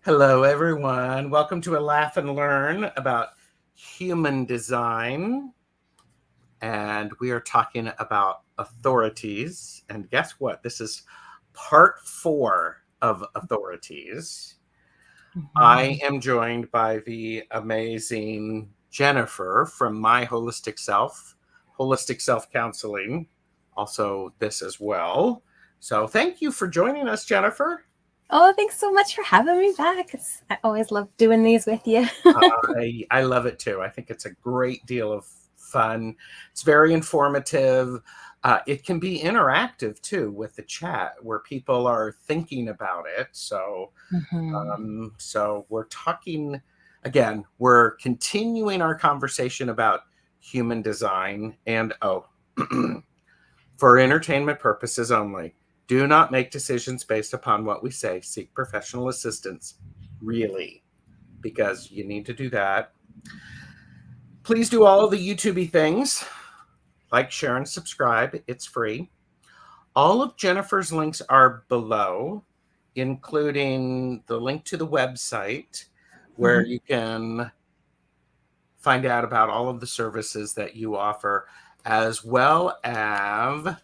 Hello, everyone. Welcome to a Laugh and Learn about human design. And we are talking about authorities. And guess what? This is part 4 of authorities. I am joined by the amazing Jennifer from My Holistic Self Counselling, also this as well. So thank you for joining us, Jennifer. Oh, thanks so much for having me back. I always love doing these with you. I love it too. I think it's a great deal of fun. It's very informative. It can be interactive too with the chat where people are thinking about it. So, so we're talking again. We're continuing our conversation about human design, and for entertainment purposes only. Do not make decisions based upon what we say. Seek professional assistance, really, because you need to do that. Please do all of the YouTube things. Like, share, and subscribe. It's free. All of Jennifer's links are below, including the link to the website where you can find out about all of the services that you offer, as well as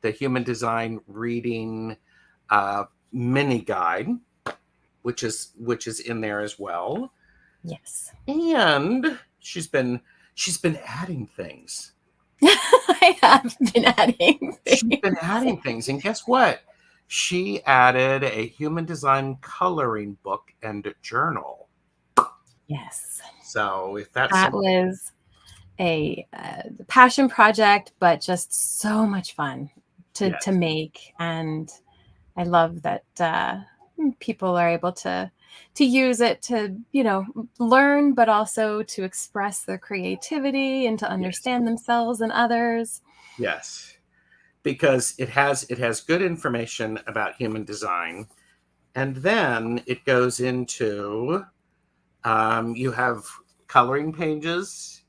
the human design reading mini guide, which is in there as well. Yes. And she's been adding things. I have been adding things. She's been adding things. And guess what? She added a human design coloring book and journal. Yes. So if that was a passion project, but just so much fun to make. And I love that people are able to use it to, learn, but also to express their creativity and to understand themselves and others. Yes, because it has good information about human design, and then it goes into you have coloring pages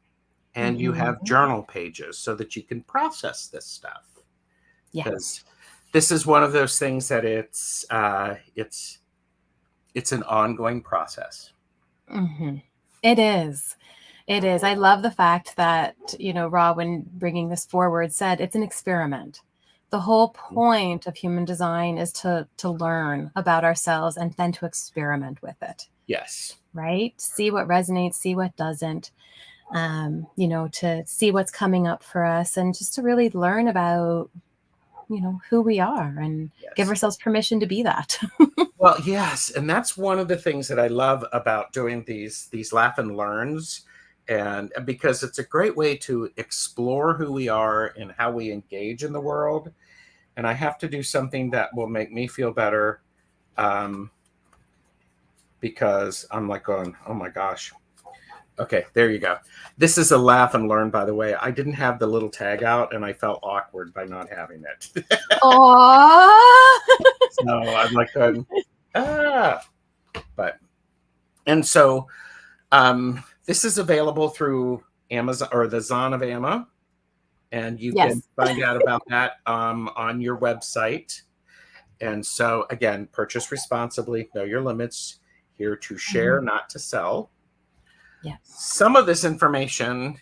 and you have journal pages so that you can process this stuff. Because this is one of those things that it's an ongoing process. It is. I love the fact that, Ra, when bringing this forward, said it's an experiment. The whole point of human design is to learn about ourselves and then to experiment with it. Yes. Right? See what resonates, see what doesn't, to see what's coming up for us and just to really learn about, who we are and give ourselves permission to be that. Well, yes. And that's one of the things that I love about doing these laugh and learns. And because it's a great way to explore who we are and how we engage in the world. And I have to do something that will make me feel better, because I'm like going, oh my gosh. Okay, there you go. This is a laugh and learn, by the way. I didn't have the little tag out and I felt awkward by not having it. Aww. So I'm like going, and so this is available through Amazon or the Zon of Amma, and you can find out about that on your website. And so again, purchase responsibly, know your limits, here to share, not to sell. Some of this information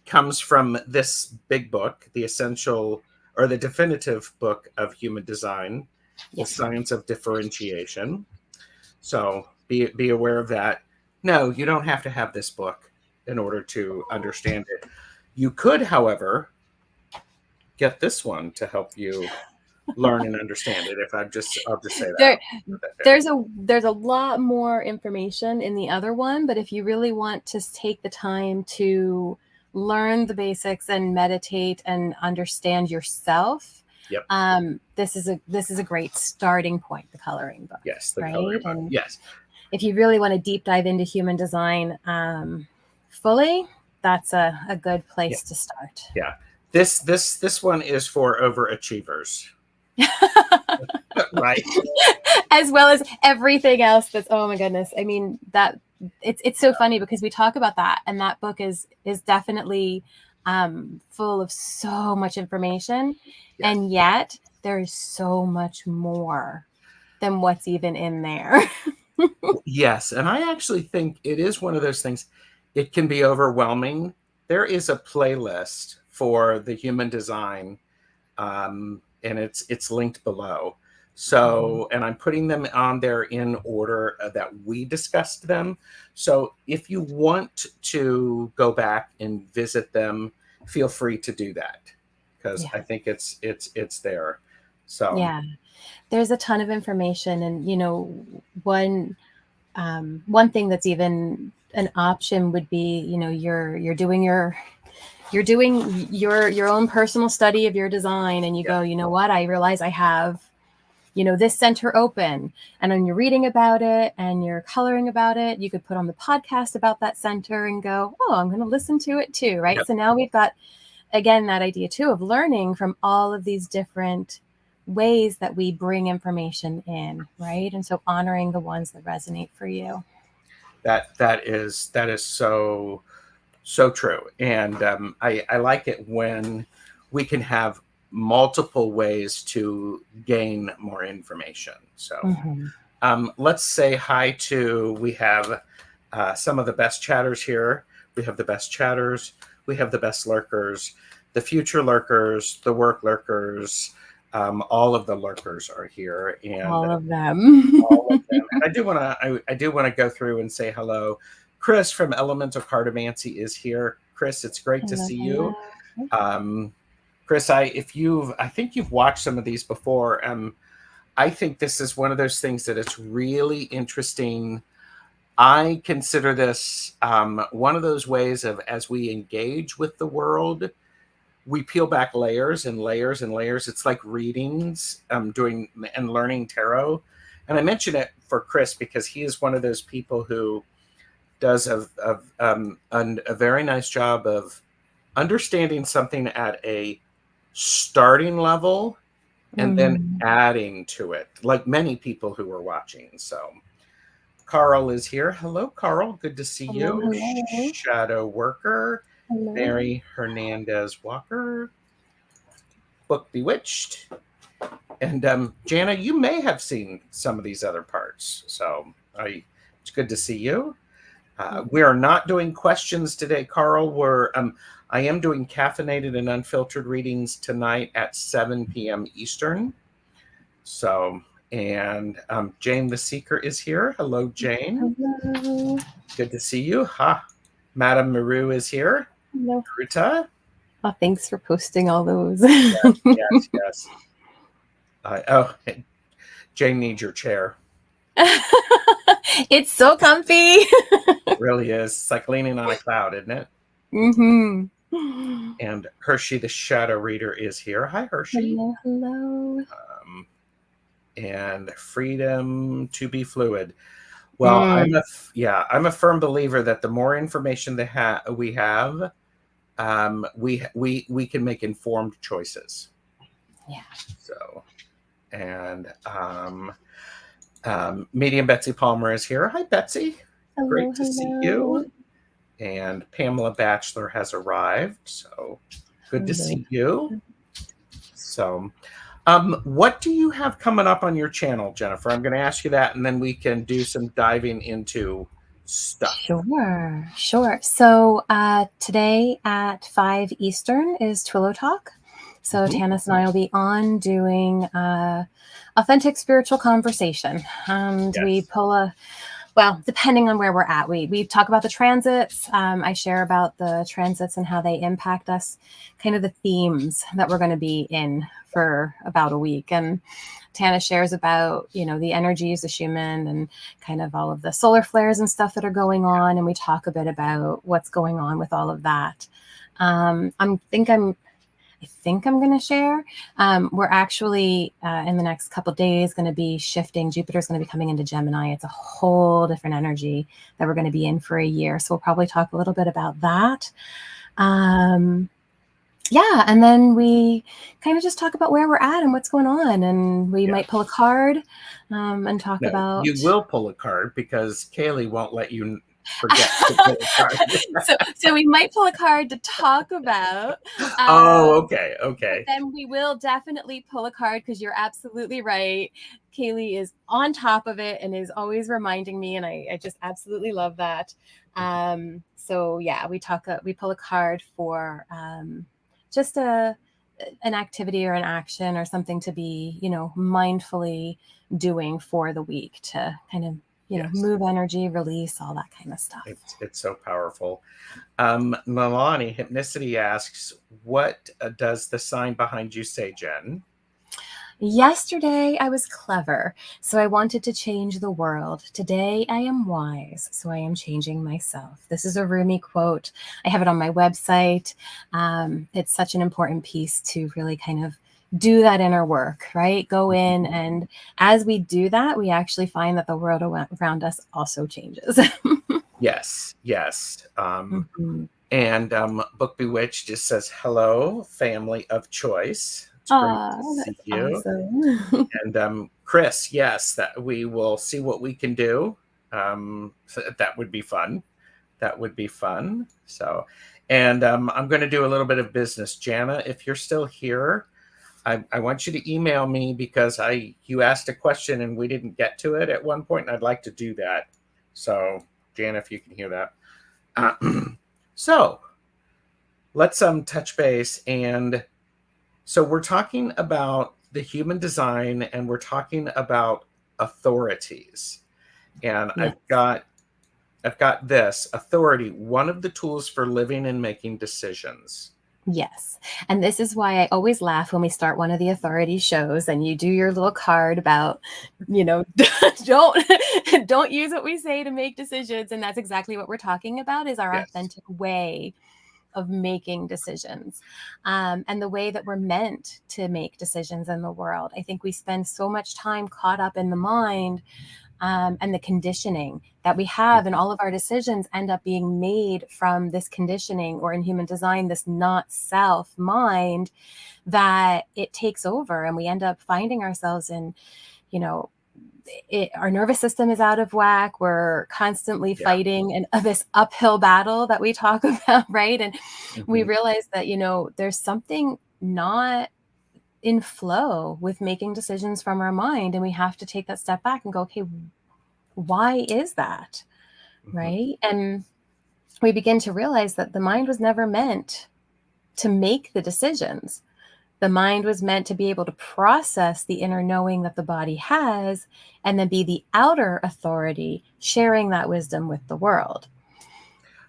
comes from this big book, the essential or the definitive book of human design, The Science of Differentiation. So be aware of that. No, you don't have to have this book in order to understand it. You could, however, get this one to help you learn and understand it. I'll just say that. There's a lot more information in the other one, but if you really want to take the time to learn the basics and meditate and understand yourself, this is a great starting point, the coloring book. Yes, the coloring book. And yes. If you really want to deep dive into human design fully, that's a good place to start. Yeah. This one is for overachievers. Right. As well as everything else that's, oh my goodness. I mean, that it's so funny because we talk about that, and that book is definitely full of so much information, and yet there is so much more than what's even in there. Yes. And I actually think it is one of those things. It can be overwhelming. There is a playlist for the human design, and it's linked below. So, and I'm putting them on there in order that we discussed them. So if you want to go back and visit them, feel free to do that, because I think it's there. So yeah, there's a ton of information. And, you know, one thing that's even an option would be, you know, you're doing your own personal study of your design, and you go, you know what, I realize I have, you know, this center open, and when you're reading about it and you're coloring about it, you could put on the podcast about that center and go, oh, I'm going to listen to it too, right? So now we've got, again, that idea too of learning from all of these different ways that we bring information in, right? And so honoring the ones that resonate for you. that is so true. And I like it when we can have multiple ways to gain more information. So let's say hi to, we have some of the best chatters here. We have the best chatters. We have the best lurkers, the future lurkers, the work lurkers. All of the lurkers are here, and all of them. all of them. And I do want to go through and say hello. Chris from Elemental Cartomancy is here. Chris, it's great to see you. Chris, I think you've watched some of these before. I think this is one of those things that it's really interesting. I consider this one of those ways of, as we engage with the world, we peel back layers and layers and layers. It's like readings, doing and learning tarot. And I mention it for Chris because he is one of those people who does a very nice job of understanding something at a starting level and then adding to it, like many people who are watching. So Carl is here. Hello, Carl. Good to see you. Hello. Shadow Worker. Hello. Mary Hernandez Walker. Book Bewitched. And Jana, you may have seen some of these other parts. So it's good to see you. We are not doing questions today, Carl. I am doing caffeinated and unfiltered readings tonight at 7 p.m. Eastern. So, and Jane the Seeker is here. Hello, Jane. Hello. Good to see you. Madame Maru is here. Hello. Ruta. Oh, thanks for posting all those. Yes. Jane needs your chair. It's so comfy. It really is. It's like leaning on a cloud, isn't it? And Hershey, the shadow reader, is here. Hi, Hershey. Hello. And freedom to be fluid. Well, I'm a firm believer that the more information we have, we can make informed choices. Yeah. So, and Medium Betsy Palmer is here. Hi, Betsy. Hello, great to see you. And Pamela Batchelor has arrived. So good to see you. So what do you have coming up on your channel, Jennifer? I'm going to ask you that, and then we can do some diving into stuff. Sure. So today at 5 Eastern is Twillo Talk. So Tanis and I will be on doing authentic spiritual conversation. And we pull depending on where we're at, we talk about the transits. I share about the transits and how they impact us, kind of the themes that we're going to be in for about a week. And Tana shares about, the energies, the Schumann, and kind of all of the solar flares and stuff that are going on. And we talk a bit about what's going on with all of that. I think I'm going to share. We're actually in the next couple of days going to be shifting. Jupiter's going to be coming into Gemini. It's a whole different energy that we're going to be in for a year. So we'll probably talk a little bit about that. And then we kind of just talk about where we're at and what's going on. And we might pull a card and talk about. You will pull a card because Kaylee won't let you forget to pull a card. So we might pull a card to talk about. Okay. But then we will definitely pull a card, because you're absolutely right. Kaylee is on top of it and is always reminding me, and I just absolutely love that. So yeah, we pull a card for just an activity or an action or something to be, mindfully doing for the week to kind of, move energy, release, all that kind of stuff. It's so powerful. Milani Hypnicity asks, what does the sign behind you say, Jen? Yesterday I was clever, so I wanted to change the world. Today I am wise, so I am changing myself. This is a Rumi quote. I have it on my website. It's such an important piece to really kind of do that inner work, right? Go in, and as we do that, we actually find that the world around us also changes. Yes. And Book Bewitched just says, hello, family of choice. It's great to see you. Awesome. And Chris, yes, that we will see what we can do. That would be fun. So, and I'm going to do a little bit of business. Jana, if you're still here, I want you to email me, because you asked a question and we didn't get to it at one point, and I'd like to do that. So, Jana, if you can hear that. So let's touch base. And so we're talking about the human design, and we're talking about authorities. And Yes. I've got this authority, one of the tools for living and making decisions. Yes. And this is why I always laugh when we start one of the authority shows and you do your little card about, don't use what we say to make decisions. And that's exactly what we're talking about, is our authentic way of making decisions, and the way that we're meant to make decisions in the world. I think we spend so much time caught up in the mind, and the conditioning that we have, and all of our decisions end up being made from this conditioning, or in human design, this not self mind, that it takes over, and we end up finding ourselves in, our nervous system is out of whack. We're constantly fighting this uphill battle that we talk about, right? And we realize that, there's something not in flow with making decisions from our mind, and we have to take that step back and go, okay, why is that? Right? And we begin to realize that the mind was never meant to make the decisions. The mind was meant to be able to process the inner knowing that the body has, and then be the outer authority, sharing that wisdom with the world.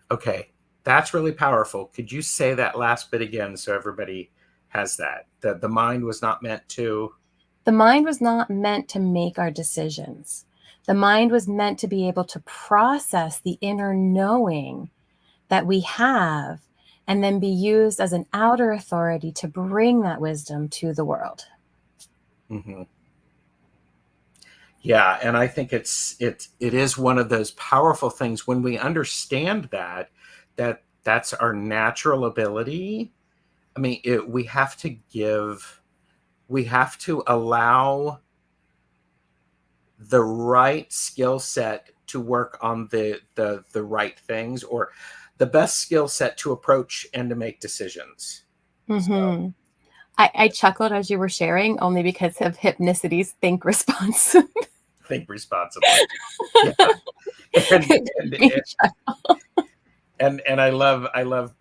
Okay, that's really powerful. Could you say that last bit again so everybody has that? The mind was not meant to... The mind was not meant to make our decisions. The mind was meant to be able to process the inner knowing that we have, and then be used as an outer authority to bring that wisdom to the world. Yeah, and I think it is one of those powerful things when we understand that's our natural ability. I mean, we have to allow the right skill set to work on the right things, or the best skill set to approach and to make decisions. So, I chuckled as you were sharing, only because of Hypnicity's think response. Think responsibly. And I love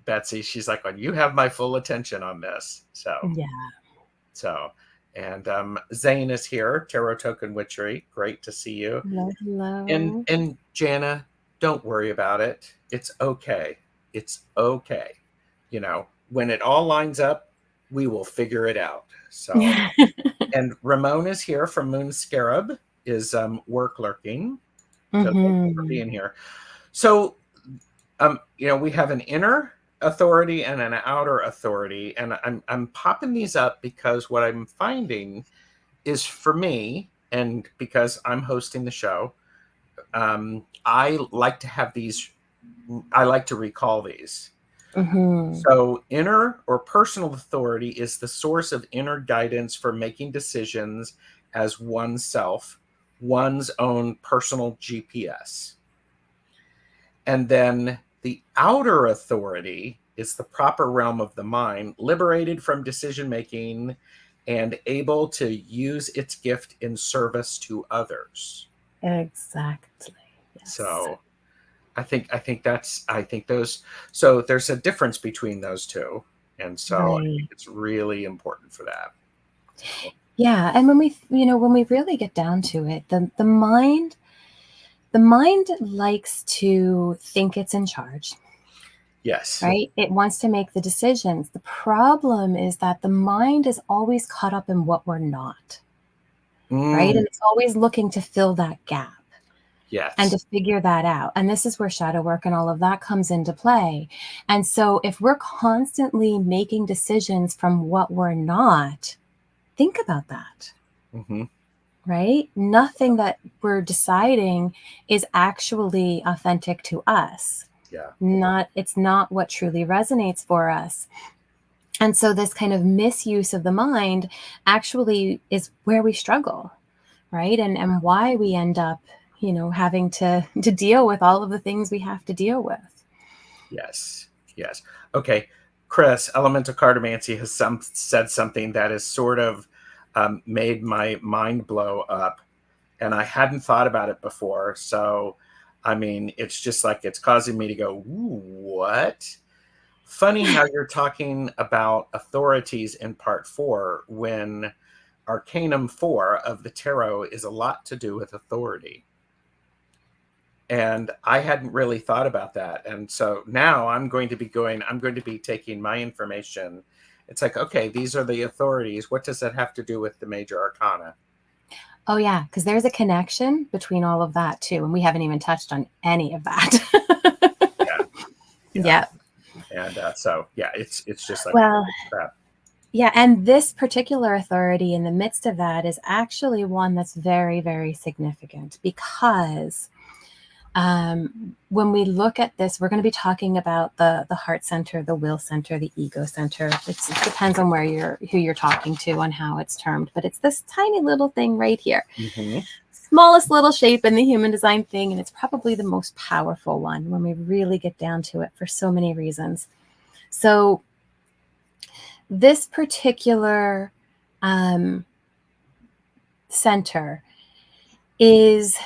Betsy. She's like, you have my full attention on this. So and Zane is here, Tarot Token Witchery. Great to see you. Hello. And Jana, don't worry about it. It's okay. When it all lines up, we will figure it out. So and Ramon is here from Moon Scarab, is work lurking. So thank you for being here. So we have an inner authority and an outer authority, and I'm popping these up because what I'm finding is, for me, and because I'm hosting the show, I like to have these. I like to recall these. So inner or personal authority is the source of inner guidance for making decisions as oneself, one's own personal GPS. And then the outer authority is the proper realm of the mind, liberated from decision making and able to use its gift in service to others. Exactly. Yes. So I think those, so there's a difference between those two. And so I think it's really important for that. Yeah. And when we really get down to it, the mind likes to think it's in charge. Yes. Right? It wants to make the decisions. The problem is that the mind is always caught up in what we're not. Right? And it's always looking to fill that gap. Yes. And to figure that out. And this is where shadow work and all of that comes into play. And so if we're constantly making decisions from what we're not, think about that. Mm-hmm. Right? Nothing that we're deciding is actually authentic to us. Yeah. It's not what truly resonates for us. And so this kind of misuse of the mind actually is where we struggle, right? And why we end up, having to deal with all of the things we have to deal with. Yes. Yes. Okay. Chris, Elemental Cartomancy has said something that has sort of made my mind blow up, and I hadn't thought about it before. So, I mean, it's just like it's causing me to go, ooh, what? Funny how you're talking about authorities in part 4 when Arcanum 4 of the tarot is a lot to do with authority. And I hadn't really thought about that. And so now I'm going to be taking my information. It's like, okay, these are the authorities. What does that have to do with the major arcana? Oh, yeah, because there's a connection between all of that, too. And we haven't even touched on any of that. Yeah. And so, yeah, it's just like, well, yeah. And this particular authority in the midst of that is actually one that's very, very significant because when we look at this, we're going to be talking about the heart center, the will center, the ego center. It depends on who you're talking to, on how it's termed, but it's this tiny little thing right here. Mm-hmm. Smallest little shape in the human design thing, and it's probably the most powerful one when we really get down to it for so many reasons. So this particular center is,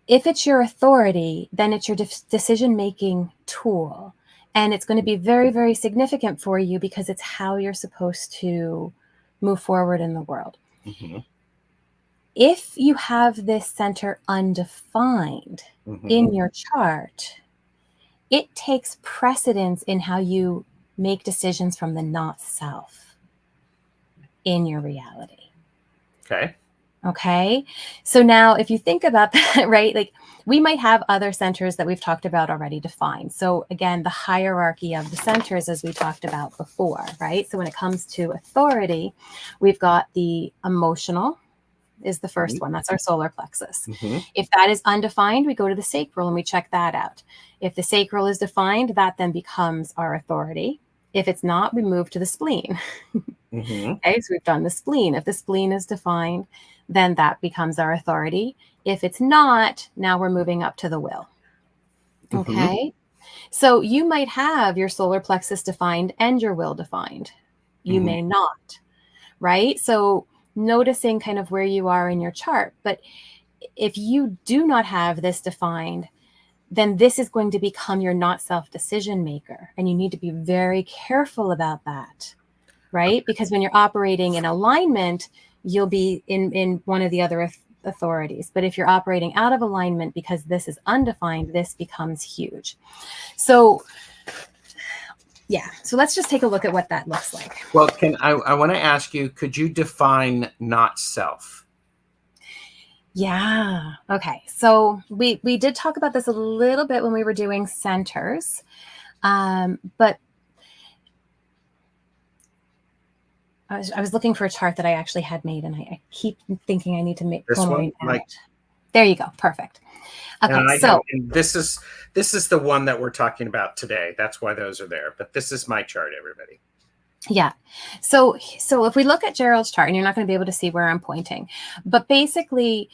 if it's your authority, then it's your decision-making tool. And it's going to be very, very significant for you because it's how you're supposed to move forward in the world. Mm-hmm. If you have this center undefined in your chart, it takes precedence in how you make decisions from the not self in your reality. Okay. So now if you think about that, right, like we might have other centers that we've talked about already defined. So again, the hierarchy of the centers, as we talked about before, right? So when it comes to authority, we've got the emotional is the first one. That's our solar plexus. If that is undefined, we go to the sacral and we check that out. If the sacral is defined, that then becomes our authority. If it's not, we move to the spleen. Okay, so we've done the spleen. If the spleen is defined, then that becomes our authority. If it's not, now we're moving up to the will. Okay, so you might have your solar plexus defined and your will defined. You may not, right? So noticing kind of where you are in your chart. But if you do not have this defined, then this is going to become your not self decision maker. And you need to be very careful about that, right? Because when you're operating in alignment, you'll be in one of the other authorities. But if you're operating out of alignment because this is undefined, this becomes huge. So yeah, so let's just take a look at what that looks like. Well, I want to ask you, could you define not self? Yeah. Okay. So we did talk about this a little bit when we were doing centers, but I was looking for a chart that I actually had made, and I keep thinking I need to make this one. There you go. Perfect. Okay. And this is the one that we're talking about today. That's why those are there. But this is my chart, everybody. Yeah. So if we look at Gerald's chart, and you're not going to be able to see where I'm pointing, but basically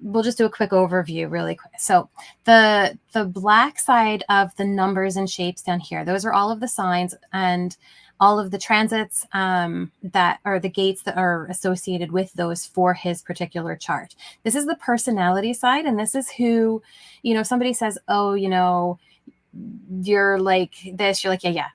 we'll just do a quick overview really quick. So the black side of the numbers and shapes down here, those are all of the signs and all of the transits that are the gates that are associated with those for his particular chart. This is the personality side. And this is who, somebody says, oh, you're like this, you're like, yeah,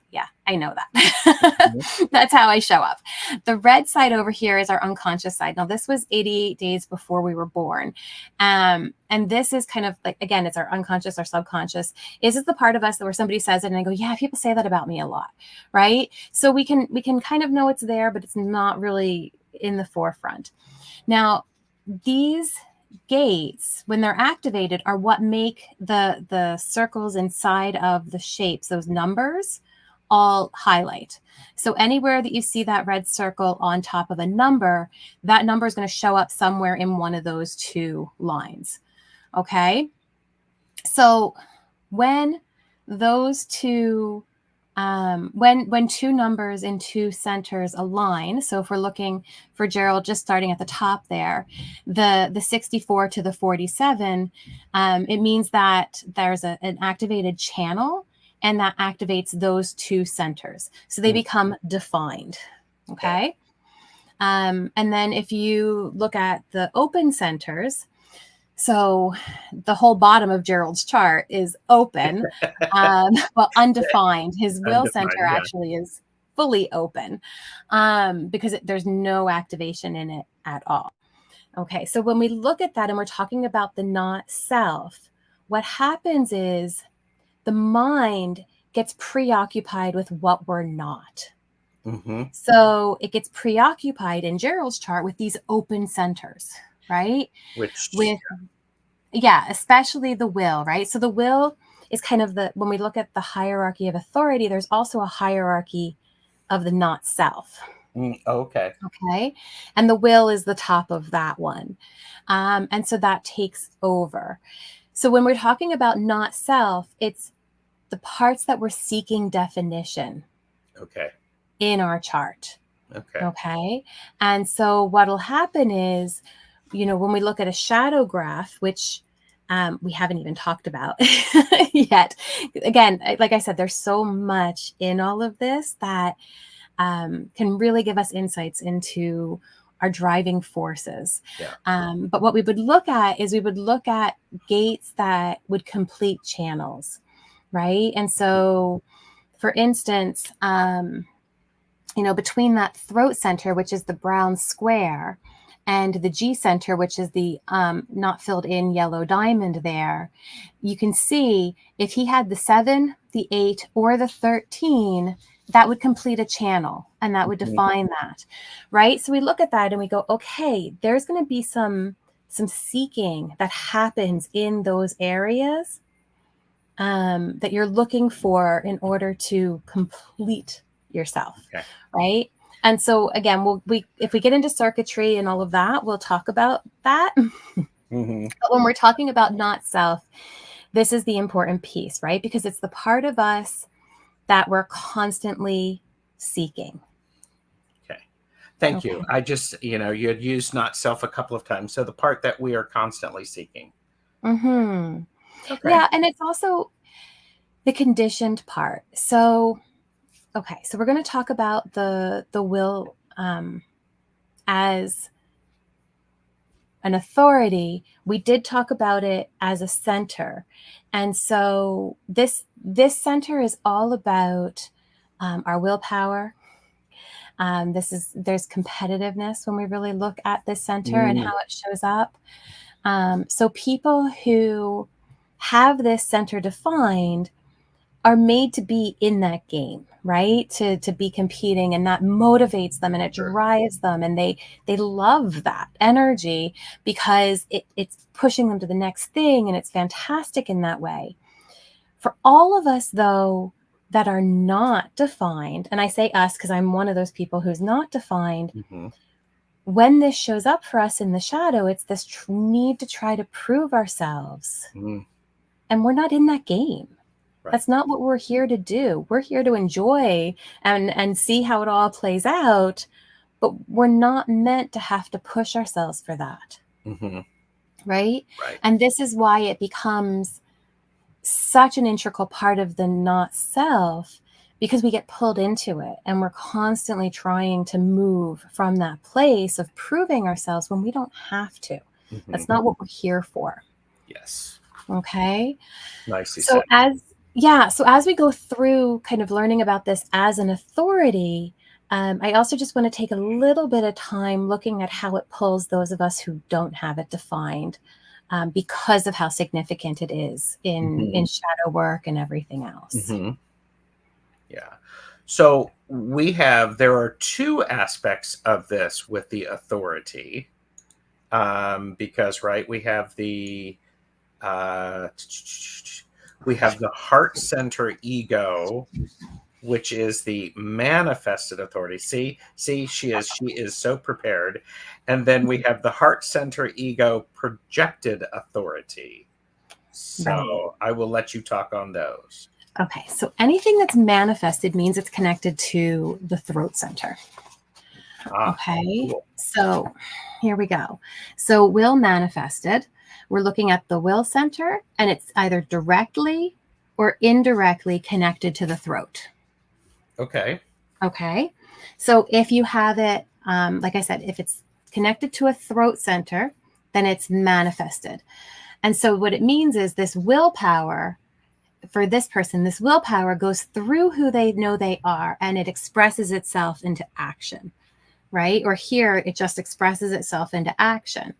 I know that. That's how I show up. The red side over here is our unconscious side. Now, this was 88 days before we were born. And this is kind of like, again, it's our unconscious, our subconscious. This is the part of us that where somebody says it and I go, yeah, people say that about me a lot, right? So we can kind of know it's there, but it's not really in the forefront. Now, these gates, when they're activated, are what make the circles inside of the shapes, those numbers, all highlight. So anywhere that you see that red circle on top of a number, that number is going to show up somewhere in one of those two lines. Okay. So when those two when two numbers in two centers align, so if we're looking for Gerald just starting at the top there, the 64 to the 47, it means that there's an activated channel and that activates those two centers. So they become defined. Okay. And then if you look at the open centers, so the whole bottom of Gerald's chart is open, well, undefined. His will center actually is fully open because there's no activation in it at all. Okay, so when we look at that and we're talking about the not self, what happens is the mind gets preoccupied with what we're not. So it gets preoccupied in Gerald's chart with these open centers. Right? Especially the will, right? So the will is kind of when we look at the hierarchy of authority, there's also a hierarchy of the not self. Okay. And the will is the top of that one. And so that takes over. So when we're talking about not self, it's the parts that we're seeking definition. In our chart. Okay. And so what'll happen is, when we look at a shadow graph, which we haven't even talked about yet. Again, like I said, there's so much in all of this that can really give us insights into our driving forces. But what we would look at is gates that would complete channels, right? And so, for instance, between that throat center, which is the brown square, and the G center, which is the not filled in yellow diamond there, you can see if he had the 7, the 8, or the 13, that would complete a channel and that would define that, right? So we look at that and we go, okay, there's going to be some seeking that happens in those areas that you're looking for in order to complete yourself, right? And so again, if we get into circuitry and all of that, we'll talk about that. But when we're talking about not self, this is the important piece, right? Because it's the part of us that we're constantly seeking. Thank you. I just, you had used not self a couple of times. So the part that we are constantly seeking. Yeah. And it's also the conditioned part. So we're going to talk about the will as an authority. We did talk about it as a center. And so this center is all about our willpower. There's competitiveness when we really look at this center and how it shows up. So people who have this center defined are made to be in that game, right? To be competing, and that motivates them and it drives them, and they love that energy because it's pushing them to the next thing, and it's fantastic in that way. For all of us, though, that are not defined, and I say us because I'm one of those people who's not defined, when this shows up for us in the shadow, it's this need to try to prove ourselves. And we're not in that game. That's not what we're here to do. We're here to enjoy and see how it all plays out, but we're not meant to have to push ourselves for that. right? Right. And this is why it becomes such an integral part of the not self, because we get pulled into it and we're constantly trying to move from that place of proving ourselves when we don't have to. Mm-hmm. That's not what we're here for. Yes. Okay. Nicely So said. so as we go through kind of learning about this as an authority, I also just want to take a little bit of time looking at how it pulls those of us who don't have it defined, because of how significant it is in shadow work and everything else. Mm-hmm. Yeah. So there are two aspects of this with the authority, because, right, we have the heart center ego, which is the manifested authority. See, she is so prepared. And then we have the heart center ego projected authority. So Right. I will let you talk on those. Okay. So anything that's manifested means it's connected to the throat center. Okay. Cool. So here we go. So will manifested, we're looking at the will center, and it's either directly or indirectly connected to the throat. Okay. Okay. So if you have it, like I said, if it's connected to a throat center, then it's manifested. And so what it means is this willpower for this person, this willpower goes through who they know they are, and it expresses itself into action, right? Or here, it just expresses itself into action.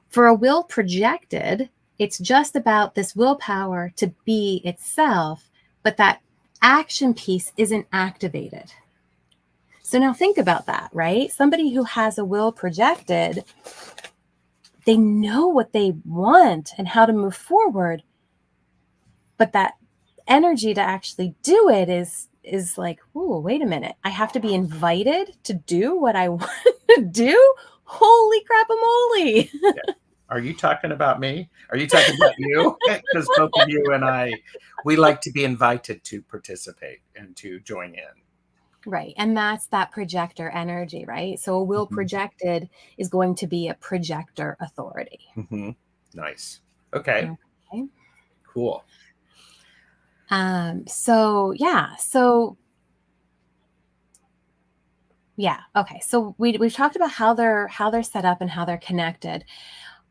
For a will projected, it's just about this willpower to be itself, but that action piece isn't activated. So now think about that, right? Somebody who has a will projected, they know what they want and how to move forward, but that energy to actually do it is like, oh, wait a minute. I have to be invited to do what I want to do? Holy crap-a-moly. Yeah. Are you talking about me? Are you talking about you? Because both of you and I, we like to be invited to participate and to join in. Right. And that's that projector energy, right? So a will projected is going to be a projector authority. Mm-hmm. Nice. Okay. Cool. Okay. So we've talked about how they're set up and how they're connected.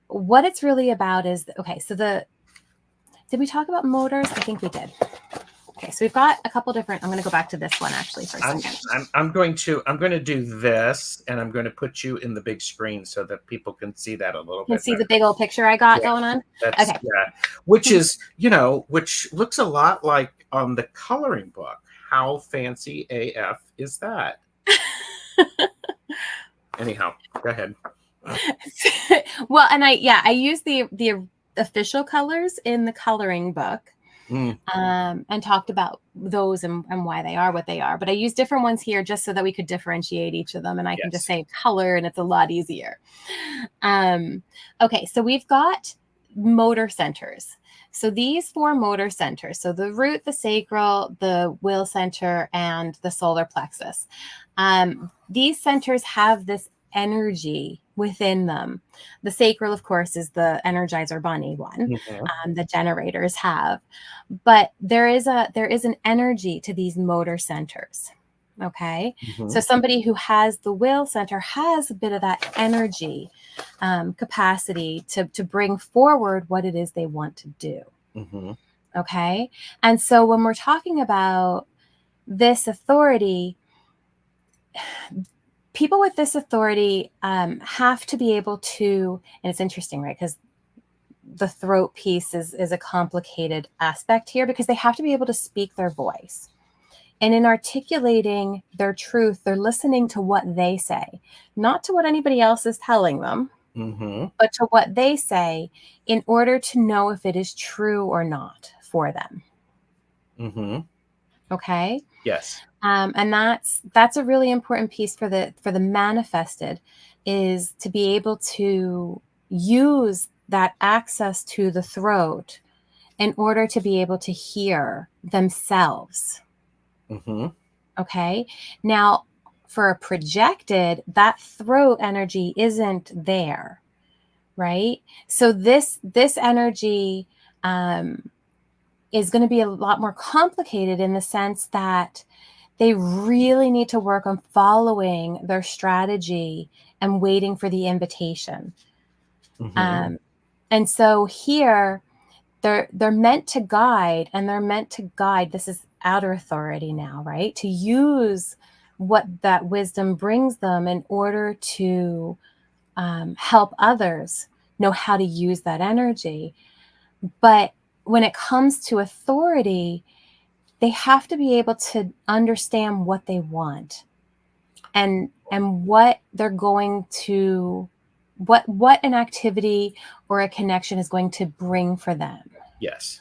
What it's really about is, okay, so did we talk about motors? I think we did. Okay, so we've got a couple different, I'm going to go back to this one actually for a second. I'm going to do this, and I'm going to put you in the big screen so that people can see that a little bit. See the big old picture I got going on? Okay. Yeah. Which is, which looks a lot like on the coloring book. How fancy AF is that? Anyhow, go ahead. Well, and I use the official colors in the coloring book. And talked about those and why they are what they are. But I use different ones here just so that we could differentiate each of them. And I can just say color, and it's a lot easier. Okay, so we've got motor centers. So these 4 motor centers, so the root, the sacral, the will center, and the solar plexus. These centers have this energy within them. The sacral, of course, is the Energizer Bunny one. The generators have, but there is an energy to these motor centers. Okay. So somebody who has the will center has a bit of that energy, capacity to bring forward what it is they want to do. Okay. And so when we're talking about this authority, people with this authority have to be able to, and it's interesting, right? Because the throat piece is a complicated aspect here, because they have to be able to speak their voice. And in articulating their truth, they're listening to what they say, not to what anybody else is telling them, but to what they say in order to know if it is true or not for them. Okay. Yes. And that's a really important piece for the manifested, is to be able to use that access to the throat in order to be able to hear themselves. Okay. Now, for a projected, that throat energy isn't there, right? So this energy is going to be a lot more complicated in the sense that they really need to work on following their strategy and waiting for the invitation. And so here they're meant to guide, and they're meant to guide. This is outer authority now, right? To use what that wisdom brings them in order to help others know how to use that energy. But when it comes to authority, they have to be able to understand what they want and what they're going to, what an activity or a connection is going to bring for them. Yes.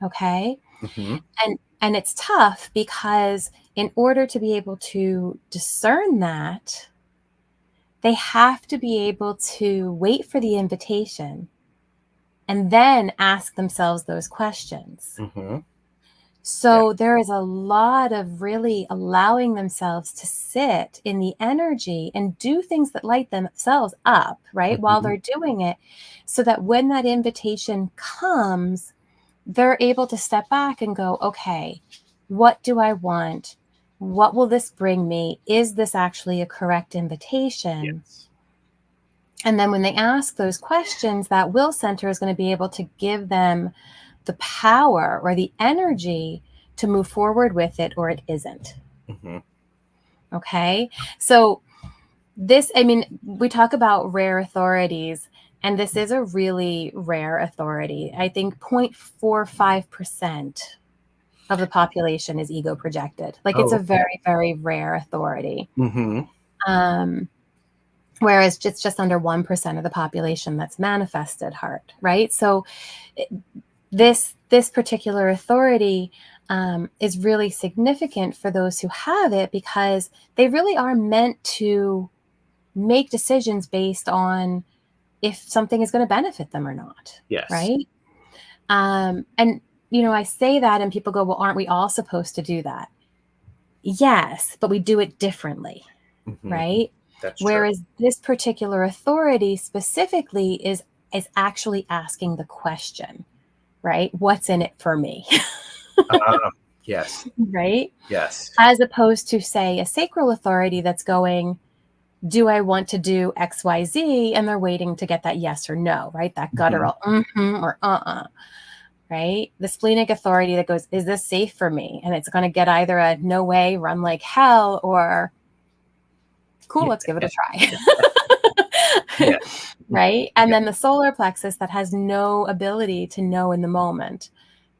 Okay. And it's tough because in order to be able to discern that, they have to be able to wait for the invitation and then ask themselves those questions. So there is a lot of really allowing themselves to sit in the energy and do things that light themselves up, right? While they're doing it, so that when that invitation comes, they're able to step back and go, okay, what do I want? What will this bring me? Is this actually a correct invitation? Yes. And then when they ask those questions, that will center is going to be able to give them the power or the energy to move forward with it, or it isn't. Okay. So this, I mean, we talk about rare authorities, and this is a really rare authority. I think 0.45% of the population is ego projected. Like it's a very, very rare authority. Whereas it's just under 1% of the population that's manifested heart, right? So this particular authority is really significant for those who have it, because they really are meant to make decisions based on if something is going to benefit them or not. Yes. Right. And, I say that and people go, well, aren't we all supposed to do that? Yes, but we do it differently. Right. That's Whereas true. this particular authority specifically is actually asking the question, right? What's in it for me? Yes. Right? Yes. As opposed to, say, a sacral authority that's going, do I want to do X, Y, Z? And they're waiting to get that yes or no, right? That guttural or right? The splenic authority that goes, is this safe for me? And it's going to get either a no way, run like hell, or cool, let's give it a try. Right? And then the solar plexus that has no ability to know in the moment,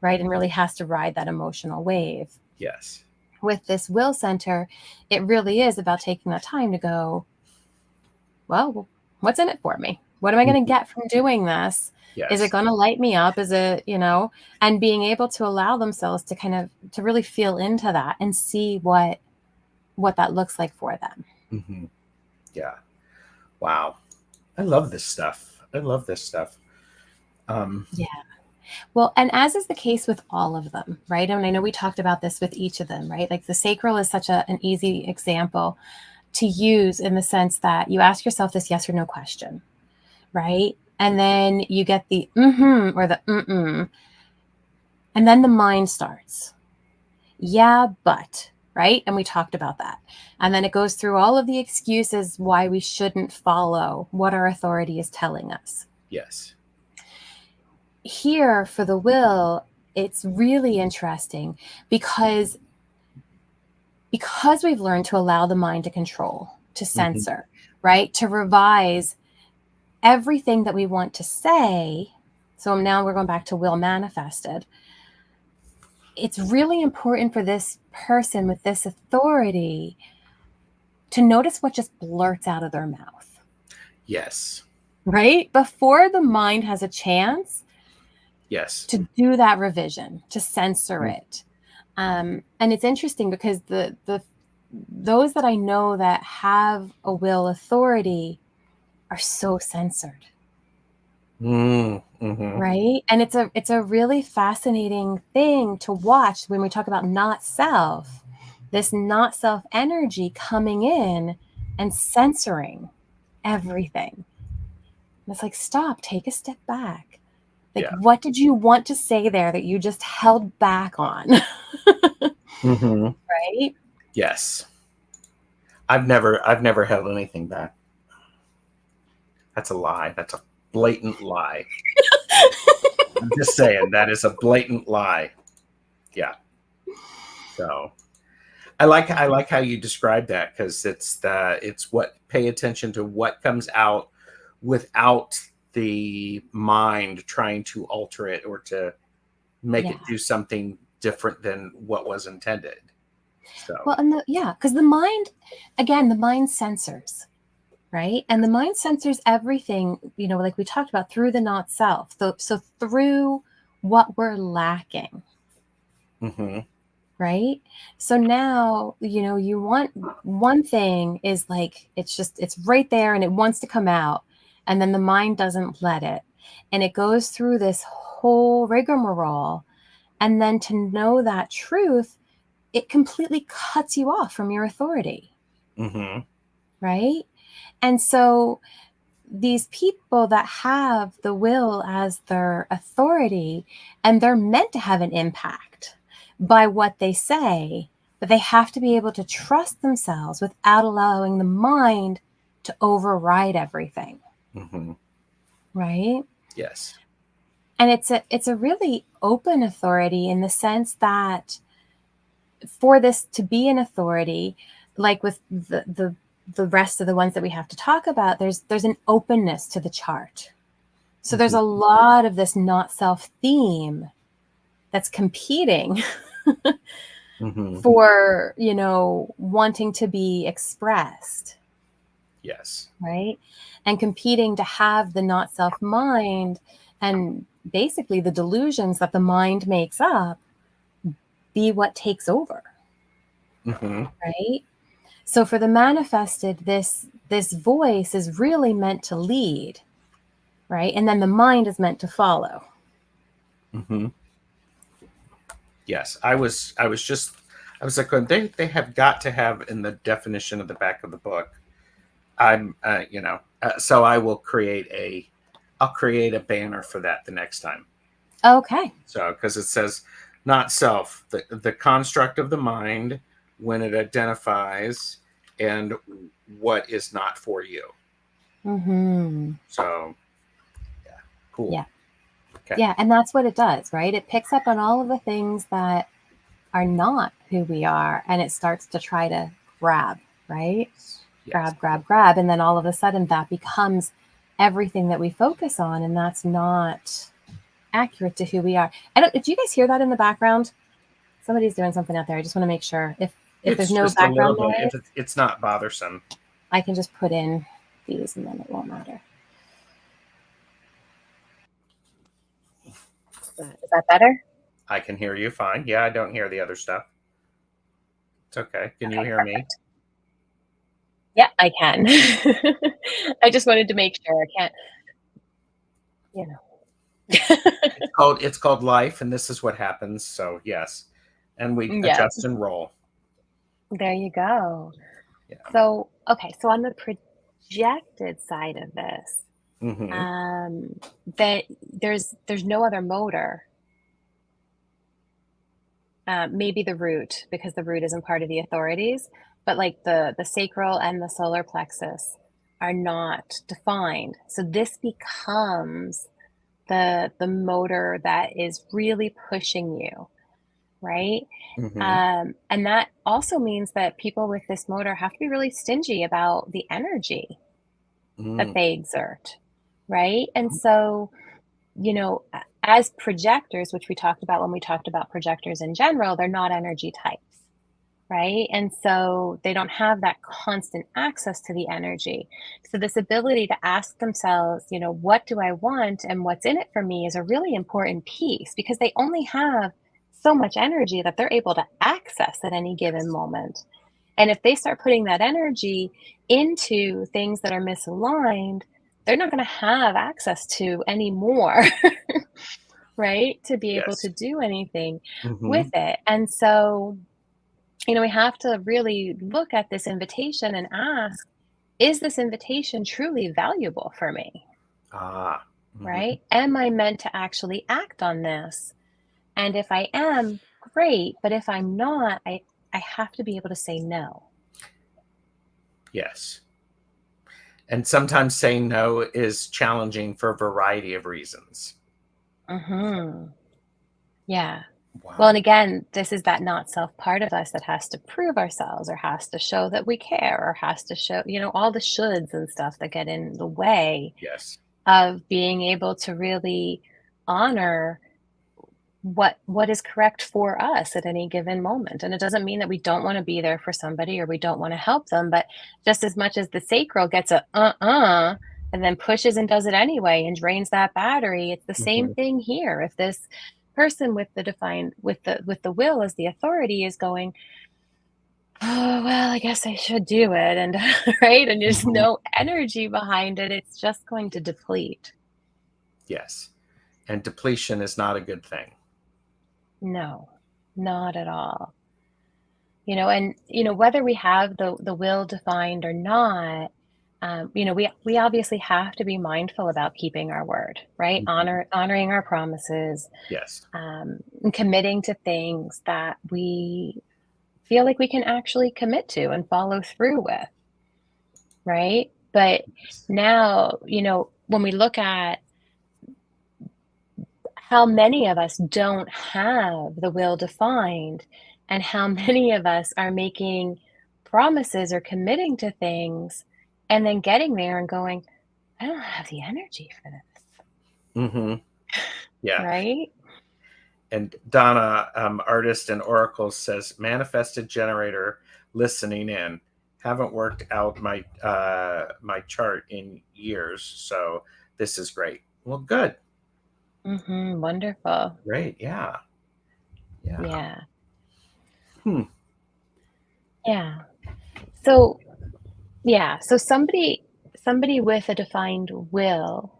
right? And really has to ride that emotional wave. Yes. With this will center, it really is about taking that time to go, well, what's in it for me? What am I going to get from doing this? Yes. Is it going to light me up? Is it, and being able to allow themselves to kind of, to really feel into that and see what that looks like for them. Yeah. Wow. I love this stuff. Yeah. Well, and as is the case with all of them, right? And I know we talked about this with each of them, right? Like the sacral is such an easy example to use in the sense that you ask yourself this yes or no question, right? And then you get the or the and then the mind starts. Yeah, but, right? And we talked about that. And then it goes through all of the excuses why we shouldn't follow what our authority is telling us. Yes. Here for the will, it's really interesting because we've learned to allow the mind to control, to censor, right? To revise everything that we want to say. So now we're going back to will manifested. It's really important for this person with this authority to notice what just blurts out of their mouth. Yes. Right? Before the mind has a chance to do that revision, to censor it. And it's interesting because those that I know that have a will authority are so censored. Right? And it's a really fascinating thing to watch when we talk about not self, this not self energy coming in and censoring everything. it's like, stop, take a step back. Like, Yeah. what did you want to say there that you just held back on? Mm-hmm. Right? Yes. I've never held anything back. That's a lie. That's a blatant lie. I'm just saying that is a blatant lie. Yeah. So I like how you describe that, because it's what, pay attention to what comes out without the mind trying to alter it or to make it do something different than what was intended. So Well, and because the mind, again, the mind censors, right? And the mind censors everything, like we talked about, through the not self. So through what we're lacking. mm-hmm. Right? So now, you want one thing is like, it's right there and it wants to come out. And then the mind doesn't let it. And it goes through this whole rigmarole. And then to know that truth, it completely cuts you off from your authority. Mm-hmm. Right? And so these people that have the will as their authority, and they're meant to have an impact by what they say, but they have to be able to trust themselves without allowing the mind to override everything. Mm-hmm. Right? Yes. And it's a really open authority, in the sense that for this to be an authority, like with the rest of the ones that we have to talk about, there's an openness to the chart. So there's a lot of this not self theme that's competing mm-hmm. for, wanting to be expressed. Yes. Right? And competing to have the not self mind, and basically the delusions that the mind makes up, be what takes over. Mm-hmm. Right? So for the manifested, this voice is really meant to lead, right? And then the mind is meant to follow. Mm-hmm. Yes. I was like, they have got to have in the definition of the back of the book. So I'll create a banner for that the next time. Okay. So, because it says not self, the construct of the mind when it identifies and what is not for you. Mm-hmm. So, yeah, cool. Yeah. Okay. Yeah. And that's what it does, right? It picks up on all of the things that are not who we are, and it starts to try to grab, right? Yes. Grab. And then all of a sudden that becomes everything that we focus on. And that's not accurate to who we are. Do you guys hear that in the background? Somebody's doing something out there. I just want to make sure if there's It's no just a little background bit. noise, It's not bothersome. I can just put in these and then it won't matter. Is that better? I can hear you fine. Yeah, I don't hear the other stuff. It's okay. Can you hear me? Yeah, I can. I just wanted to make sure. I can't, It's called life, and this is what happens. So yes, and we Yeah, adjust and roll. there you go. Yeah. So, okay, so on the projected side of this, Mm-hmm. that there's no other motor. Maybe the root, because the root isn't part of the authorities, but like the sacral and the solar plexus are not defined. So this becomes the motor that is really pushing you, right? Mm-hmm. And that also means that people with this motor have to be really stingy about the energy that they exert, right? And so, as projectors, which we talked about when we talked about projectors in general, they're not energy types, right? And so they don't have that constant access to the energy. So this ability to ask themselves, what do I want and what's in it for me, is a really important piece, because they only have so much energy that they're able to access at any given moment. And if they start putting that energy into things that are misaligned, they're not going to have access to any more, right? To be able Yes. to do anything with Mm-hmm. it. And so, we have to really look at this invitation and ask, is this invitation truly valuable for me? Ah. right? Am I meant to actually act on this? And if I am, great. But if I'm not, I have to be able to say no. Yes. And sometimes saying no is challenging for a variety of reasons. Hmm. Yeah. Well, Wow. and again, this is that not self part of us that has to prove ourselves or has to show that we care or has to show, all the shoulds and stuff that get in the way Yes. of being able to really honor what is correct for us at any given moment. And it doesn't mean that we don't want to be there for somebody or we don't want to help them, but just as much as the sacral gets a and then pushes and does it anyway and drains that battery, it's the same Mhm. thing here. If this person with the defined with the will as the authority is going, oh well, I guess I should do it, and right, and there's Mhm. no energy behind it, it's just going to deplete. Yes. And depletion is not a good thing. No, not at all. And whether we have the will defined or not, we obviously have to be mindful about keeping our word, right? Mhm. Honoring our promises, Yes. and committing to things that we feel like we can actually commit to and follow through with, right? But Yes. now, when we look at how many of us don't have the will defined and how many of us are making promises or committing to things and then getting there and going, I don't have the energy for this, Mhm. Yeah. right? And Donna, artist and oracle, says manifested generator listening in. Haven't worked out my chart in years, so this is great. Well, good. Wonderful. Great. Yeah. Yeah. Yeah. Hmm. Yeah. So, yeah. So somebody with a defined will,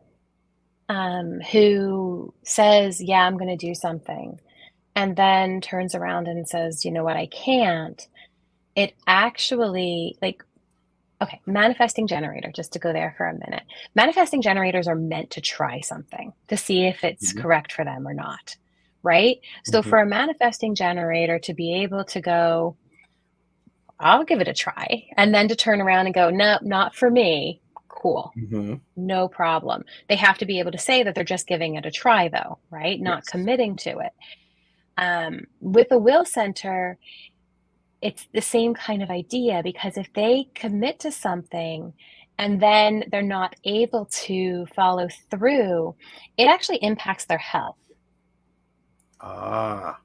who says, yeah, I'm going to do something, and then turns around and says, you know what, I can't. It actually, like, okay, manifesting generator, just to go there for a minute. Manifesting generators are meant to try something to see if it's Mhm. correct for them or not, right? So Mhm. for a manifesting generator to be able to go, I'll give it a try, and then to turn around and go, no, not for me, cool. Mhm. No problem. They have to be able to say that they're just giving it a try, though, right? Not Yes. committing to it. With a will center, it's the same kind of idea because if they commit to something and then they're not able to follow through, it actually impacts their health, Ah.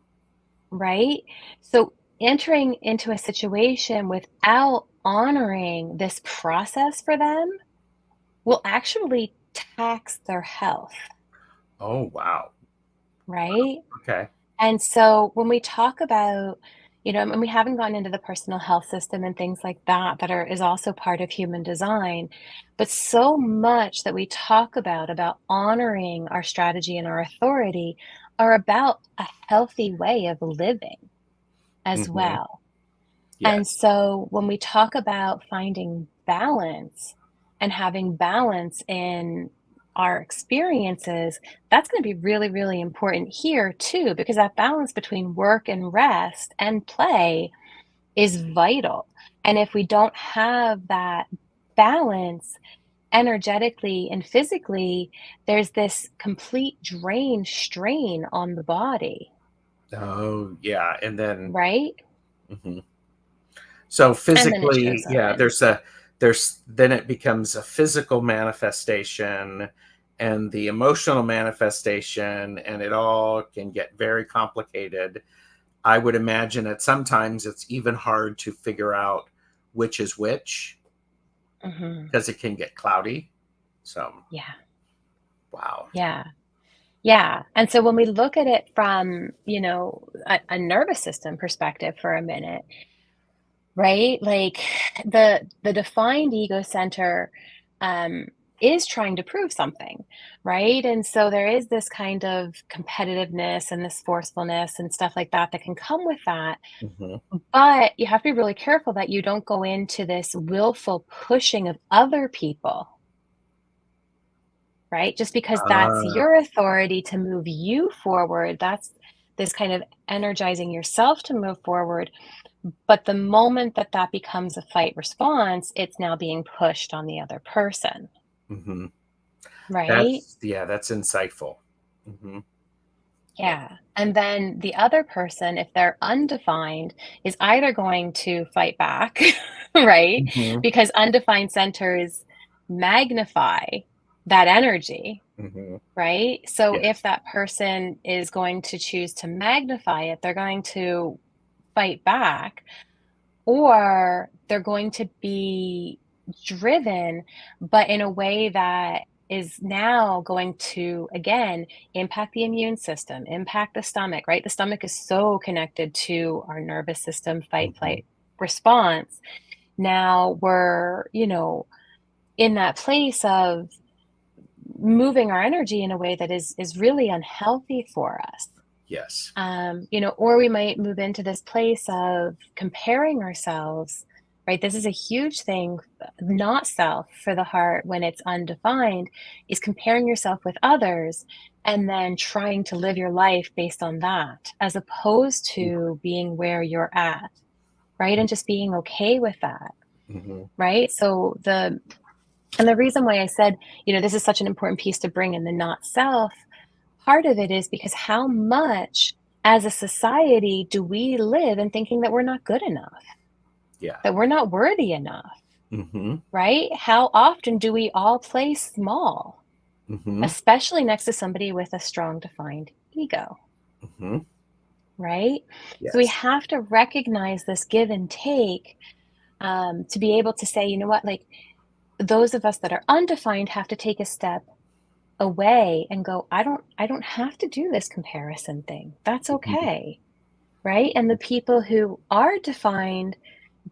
right? So entering into a situation without honoring this process for them will actually tax their health, Oh, wow. right? Okay. And so when we talk about, and we haven't gone into the personal health system and things like that, is also part of human design, but so much that we talk about honoring our strategy and our authority are about a healthy way of living as Mhm. well. And Yes. so when we talk about finding balance and having balance in our experiences, that's going to be really, really important here too, because that balance between work and rest and play is vital. And if we don't have that balance energetically and physically, there's this complete strain on the body, Oh, yeah. And then right? mhm. So And then it shows physically, up yeah, in, there's then it becomes a physical manifestation and the emotional manifestation, and it all can get very complicated. I would imagine that sometimes it's even hard to figure out which is which mhm. because it can get cloudy. So, Yeah. wow. Yeah. Yeah. And so when we look at it from, a nervous system perspective for a minute, right? Like the defined ego center um is trying to prove something, right? And so there is this kind of competitiveness and this forcefulness and stuff like that that can come with that. Mhm. But you have to be really careful that you don't go into this willful pushing of other people, right? Just because that's your authority to move you forward. That's this kind of energizing yourself to move forward. But the moment that that becomes a fight response, it's now being pushed on the other person, Mm-hmm. right? That's insightful. Mm-hmm. Yeah. And then the other person, if they're undefined, is either going to fight back, right? Mm-hmm. Because undefined centers magnify that energy, Mm-hmm. right? So Yes. if that person is going to choose to magnify it, they're going to fight back, or they're going to be driven, but in a way that is now going to, again, impact the immune system, impact the stomach, right? The stomach is so connected to our nervous system, fight, Mm-hmm. flight response. Now we're, in that place of moving our energy in a way that is really unhealthy for us. Yes. Or we might move into this place of comparing ourselves, right? This is a huge thing, not self for the heart when it's undefined, is comparing yourself with others and then trying to live your life based on that, as opposed to being where you're at, right? And just being okay with that, Mm-hmm. right? And the reason why I said, this is such an important piece to bring in, the not self. Part of it is because how much as a society do we live in thinking that we're not good enough, Yeah. that we're not worthy enough, Mm-hmm. right? How often do we all play small, Mm-hmm. especially next to somebody with a strong defined ego, Mm-hmm. right? So we Yes. have to recognize this give and take, to be able to say, you know what, like those of us that are undefined have to take a step away and go, I don't have to do this comparison thing. That's Mm-hmm. okay. Right? And the people who are defined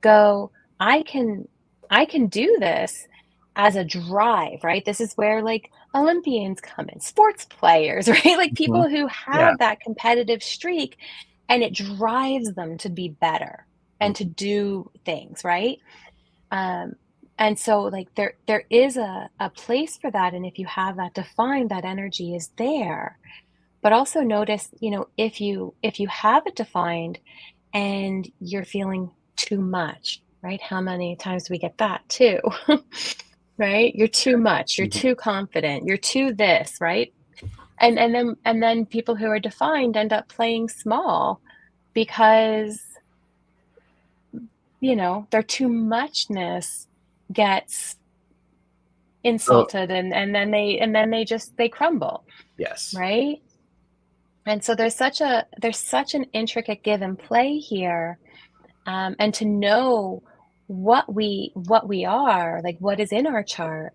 go, I can I can do this as a drive, right? This is where like Olympians come in, sports players, right? Like Mm-hmm. people who Yeah. have that competitive streak and it drives them to be better and to Mm-hmm. do things, right? Um, and so like there is a place for that. And if you have that defined, that energy is there. But also notice, if you have it defined and you're feeling too much, right? How many times do we get that too? Right? You're too much, you're Mm-hmm. too confident, you're too this, right? And then people who are defined end up playing small because, their too muchness gets So insulted and then they crumble, yes. right? And so there's such an intricate give and play here, and to know what we are, like what is in our chart,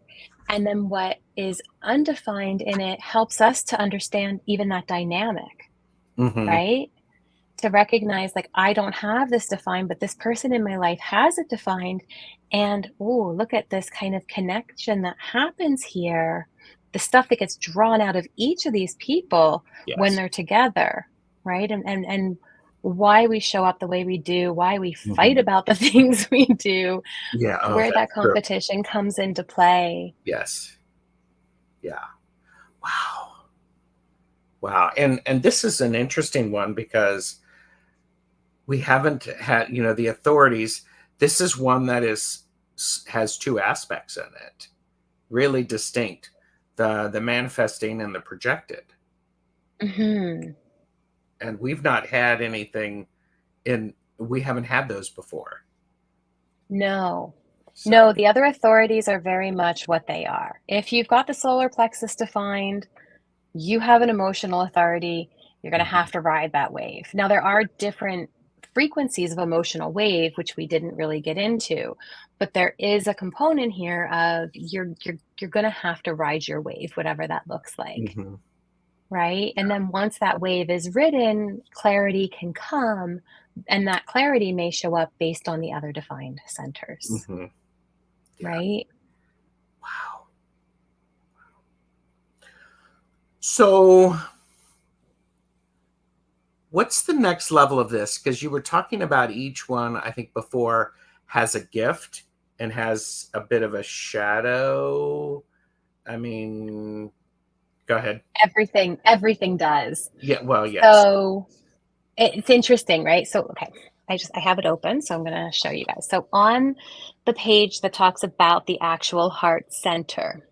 and then what is undefined in it helps us to understand even that dynamic, Mm-hmm. right? To recognize like I don't have this defined, but this person in my life has it defined, and oh, look at this kind of connection that happens here, the stuff that gets drawn out of each of these people when Yes. they're together, right? And why we show up the way we do, why we fight Mm-hmm. about the things we do, Yeah. Oh, where that that's true. competition comes into play. Yes. Yeah. Wow. Wow. And this is an interesting one because we haven't had, the authorities. This is one that has two aspects in it, really distinct, the manifesting and the projected. Hmm. And we've not had anything we haven't had those before. No. So, No, the other authorities are very much what they are. If you've got the solar plexus defined, you have an emotional authority, you're going to mhm. have to ride that wave. Now, there are different frequencies of emotional wave, which we didn't really get into, but there is a component here of you're going to have to ride your wave, whatever that looks like, Mhm. right? And then once that wave is ridden, clarity can come, and that clarity may show up based on the other defined centers, Mhm. Yeah. right? Wow. So, what's the next level of this? Because you were talking about each one, I think before, has a gift and has a bit of a shadow I mean, go ahead. Everything does. Yeah, well, yes. So it's interesting, right? So, okay, I have it open, so I'm going to show you guys. So on the page that talks about the actual heart center,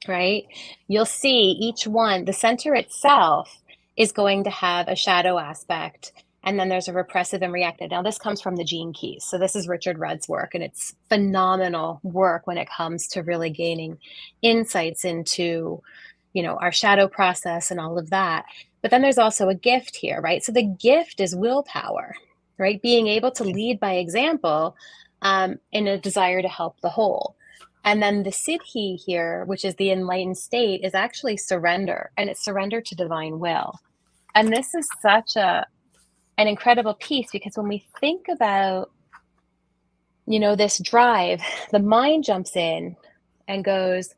right? You'll see each one, the center itself is going to have a shadow aspect. And then there's a repressive and reactive. Now, this comes from the Gene Keys. So this is Richard Rudd's work, and it's phenomenal work when it comes to really gaining insights into, our shadow process and all of that. But then there's also a gift here, right? So the gift is willpower, right? Being able to lead by example in a desire to help the whole. And then the siddhi here, which is the enlightened state, is actually surrender, and it's surrender to divine will. And this is such an incredible piece, because when we think about, this drive, the mind jumps in and goes,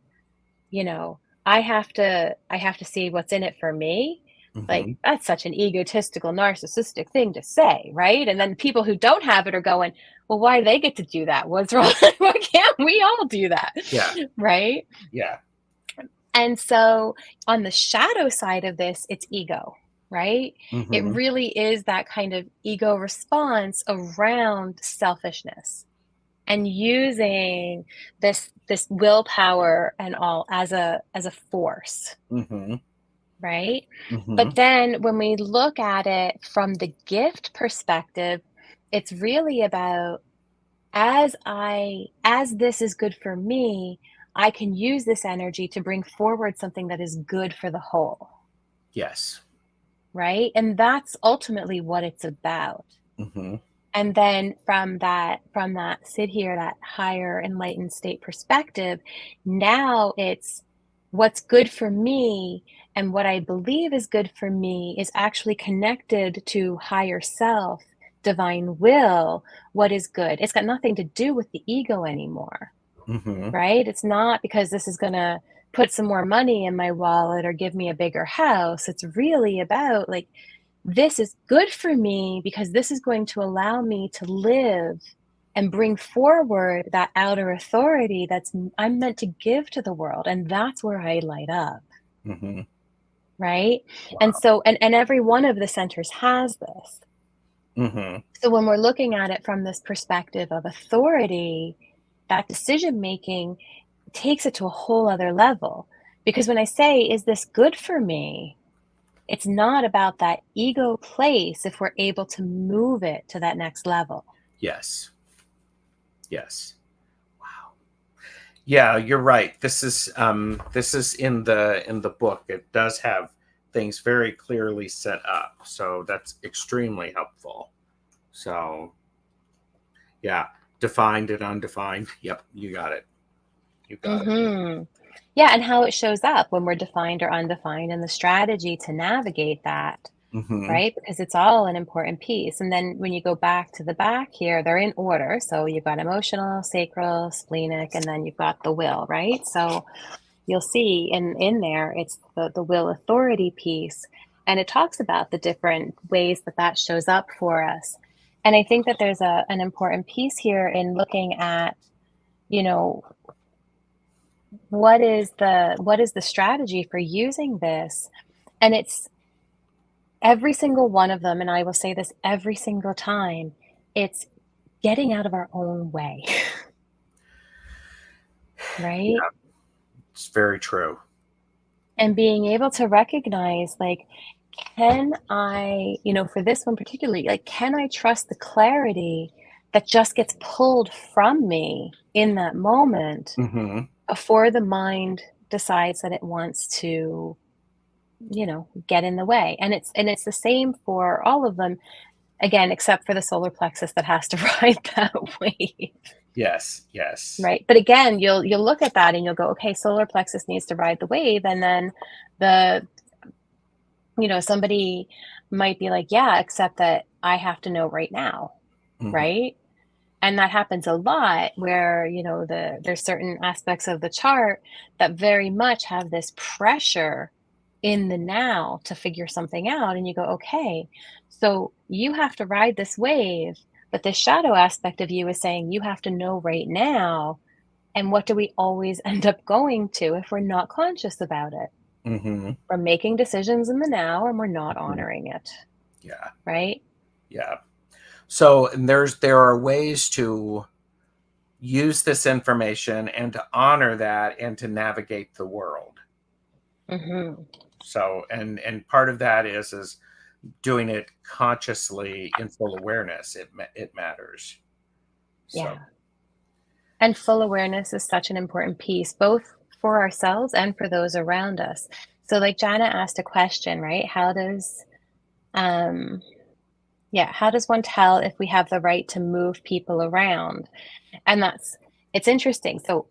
I have to see what's in it for me. Like, that's such an egotistical, narcissistic thing to say, right? And then people who don't have it are going, well, why do they get to do that? What's wrong? Why can't we all do that? Yeah. Right? Yeah. And so on the shadow side of this, it's ego, right? It really is that kind of ego response around selfishness and using this willpower and all as a force. Right? But then when we look at it from the gift perspective, it's really about, as this is good for me, I can use this energy to bring forward something that is good for the whole. Yes. Right? And that's ultimately what it's about. And then from that siddhi, or that higher enlightened state perspective, now it's what's good for me, and what I believe is good for me is actually connected to higher self, divine will, what is good. It's got nothing to do with the ego anymore, right? It's not because this is going to put some more money in my wallet or give me a bigger house. It's really about, like, this is good for me because this is going to allow me to live and bring forward that outer authority I'm meant to give to the world. And that's where I light up. Right? Wow. And so, and every one of the centers has this. So when we're looking at it from this perspective of authority, that decision making takes it to a whole other level. Because when I say, is this good for me? It's not about that ego place if we're able to move it to that next level. Yes. Yes. Wow. Yeah, you're right. This is in the book. It does have things very clearly set up. So that's extremely helpful. So yeah, defined and undefined. Yep, you got it. You got it. Yeah, and how it shows up when we're defined or undefined, and the strategy to navigate that, right? Because it's all an important piece. And then when you go back to the back here, they're in order. So you've got emotional, sacral, splenic, and then you've got the will, right? So you'll see in there, it's the will authority piece. And it talks about the different ways that shows up for us. And I think that there's an important piece here in looking at, what is the strategy for using this? And it's every single one of them, and I will say this every single time, it's getting out of our own way. Right? Yeah, it's very true. And being able to recognize, like, can I, for this one particularly, like, can I trust the clarity that just gets pulled from me in that moment before the mind decides that it wants to, get in the way? And it's the same for all of them, again, except for the solar plexus that has to ride that wave. Yes. Right. But again, you'll look at that and you'll go, okay, solar plexus needs to ride the wave. And then somebody might be like, yeah, except that I have to know right now. Right. And that happens a lot where, there's certain aspects of the chart that very much have this pressure in the now to figure something out. And you go, okay, so you have to ride this wave, but the shadow aspect of you is saying you have to know right now And what do we always end up going to if we're not conscious about it? Mm-hmm. We're making decisions in the now and we're not Mm-hmm. honoring it, Yeah. right? Yeah. So and there are ways to use this information and to honor that and to navigate the world. Mm-hmm. So and part of that is doing it consciously in full awareness. It matters. So Yeah. And full awareness is such an important piece, both for ourselves and for those around us. So, like Jana asked a question, right? Um, how does one tell if we have the right to move people around? And it's interesting. So,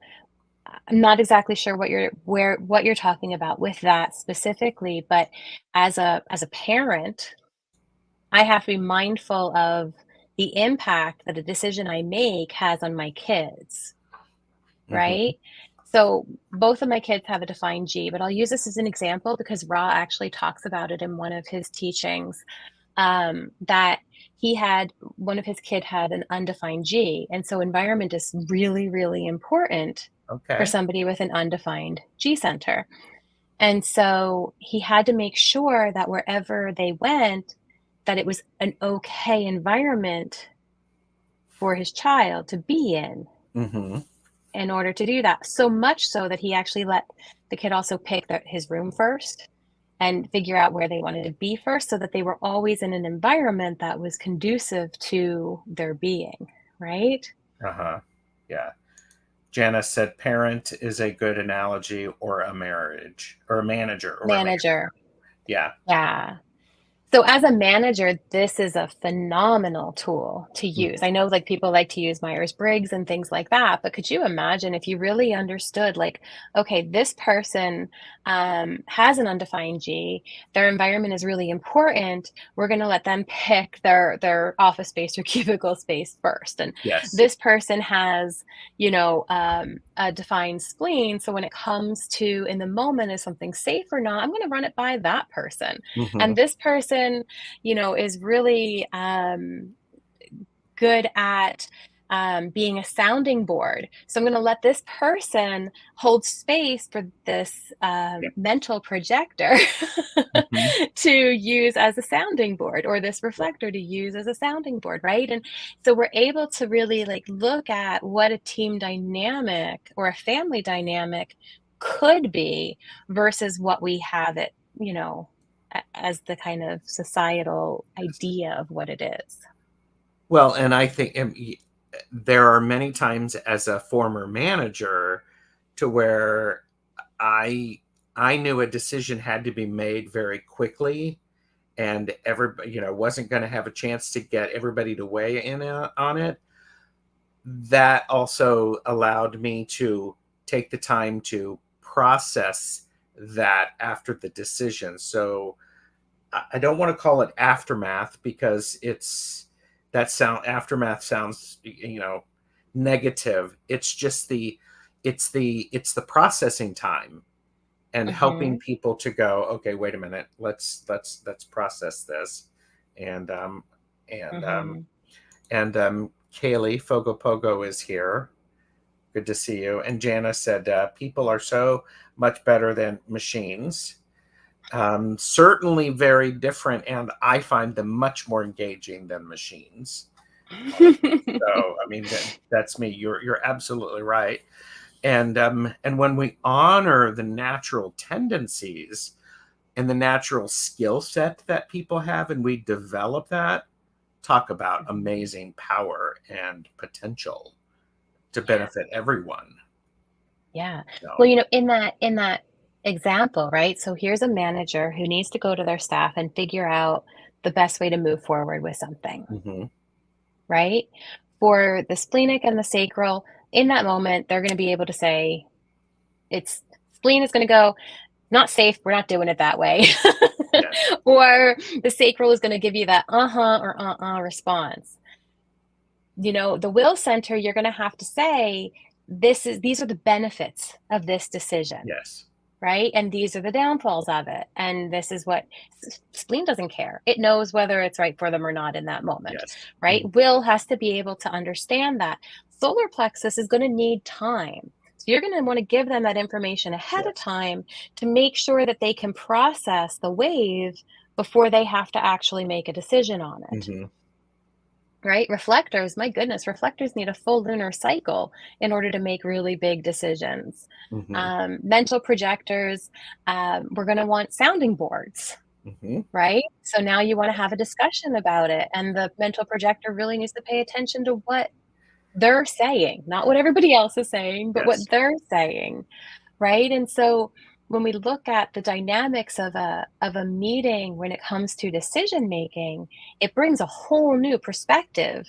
I'm not exactly sure what you're talking about with that specifically, but as a parent, I have to be mindful of the impact that a decision I make has on my kids. mhm. Right? So both of my kids have a defined G, but I'll use this as an example because Ra actually talks about it in one of his teachings. That he had one of his kid had an undefined G, and so environment is really, really important for Okay. somebody with an undefined G center. And so he had to make sure that wherever they went, that it was an okay environment for his child to be Hmm. in order to do that. So much so that he actually let the kid also pick his room first and figure out where they wanted to be first so that they were always in an environment that was conducive to their being, right? Uh-huh. Yeah. Janice said parent is a good analogy, or a marriage, or a manager, or a manager. Manager. Yeah. Yeah. So as a manager, this is a phenomenal tool to Mhm. use. I know like people like to use Myers-Briggs and things like that, but could you imagine if you really understood like, okay, this person has an undefined G, their environment is really important. We're going to let them pick their office space or cubicle space first. And Yes. this person has, a defined spleen. So when it comes to in the moment, is something safe or not, I'm going to run it by that person. Hmm. And this person, is really good at being a sounding board. So I'm going to let this person hold space for this Yeah. mental projector Hmm. to use as a sounding board, or this reflector to use as a sounding board, right? And so we're able to really like look at what a team dynamic or a family dynamic could be versus what we have it, as the kind of societal idea of what it is. Well, and I think there are many times as a former manager to where I I knew a decision had to be made very quickly, and everybody, wasn't going to have a chance to get everybody to weigh in on it. That also allowed me to take the time to process that after the decision. So I don't want to call it aftermath, because aftermath sounds, negative. It's just the processing time, and helping Hmm. people to go, okay, wait a minute, let's process this. And and Hmm. Kaylee Fogopogo is here. Good to see you. And Jana said, people are so much better than machines. Certainly very different, and I find them much more engaging than machines. So, I mean, that's me. You're absolutely right. And when we honor the natural tendencies and the natural skill set that people have, and we develop that, talk about amazing power and potential to Yeah. benefit everyone. Yeah. Well, So, in that example, right? So here's a manager who needs to go to their staff and figure out the best way to move forward with something, mhm, right? For the splenic and the sacral, in that moment, they're going to be able to say, it's spleen is going to go, not safe, we're not doing it that way. yes, Or the sacral is going to give you that uh-huh or uh-uh response. The will center, you're going to have to say, these are the benefits of this decision. yes, right? And these are the downfalls of it. And this is what spleen doesn't care. It knows whether it's right for them or not in that moment, Yes. right? Will has to be able to understand that. Solar plexus is going to need time. So you're going to want to give them that information ahead of Yes. time to make sure that they can process the wave before they have to actually make a decision on it. Mm-hmm. Right? Reflectors, my goodness, reflectors need a full lunar cycle in order to make really big decisions. Mm-hmm. Mental projectors, we're going to want sounding boards, Mm-hmm. right? So now you want to have a discussion about it. And the mental projector really needs to pay attention to what they're saying, not what everybody else is saying, but what Yes. they're saying, right? And so when we look at the dynamics of a meeting when it comes to decision making, it brings a whole new perspective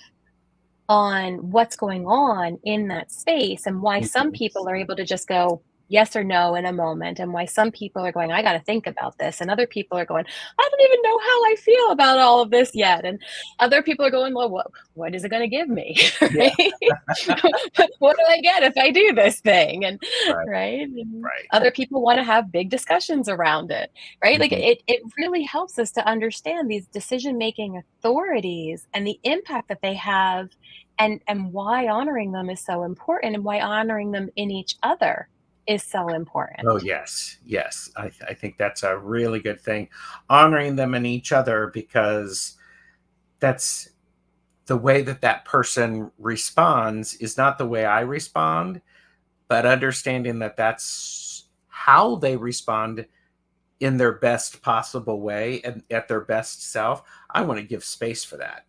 on what's going on in that space and why some Mm-hmm. people are able to just go yes or no in a moment, and why some people are going, I got to think about this, and other people are going, I don't even know how I feel about all of this yet, and other people are going, well, what is it going to give me? Yeah. Right? What do I get if I do this thing? And Right. right, and Right. other people want to have big discussions around it, right? Like Mm-hmm. it really helps us to understand these decision making authorities and the impact that they have, and why honoring them is so important, and why honoring them in each other is so important. Oh, yes. Yes. I think that's a really good thing. Honoring them and each other, because that's the way that that person responds is not the way I respond, but understanding that that's how they respond in their best possible way and at their best self. I want to give space for that.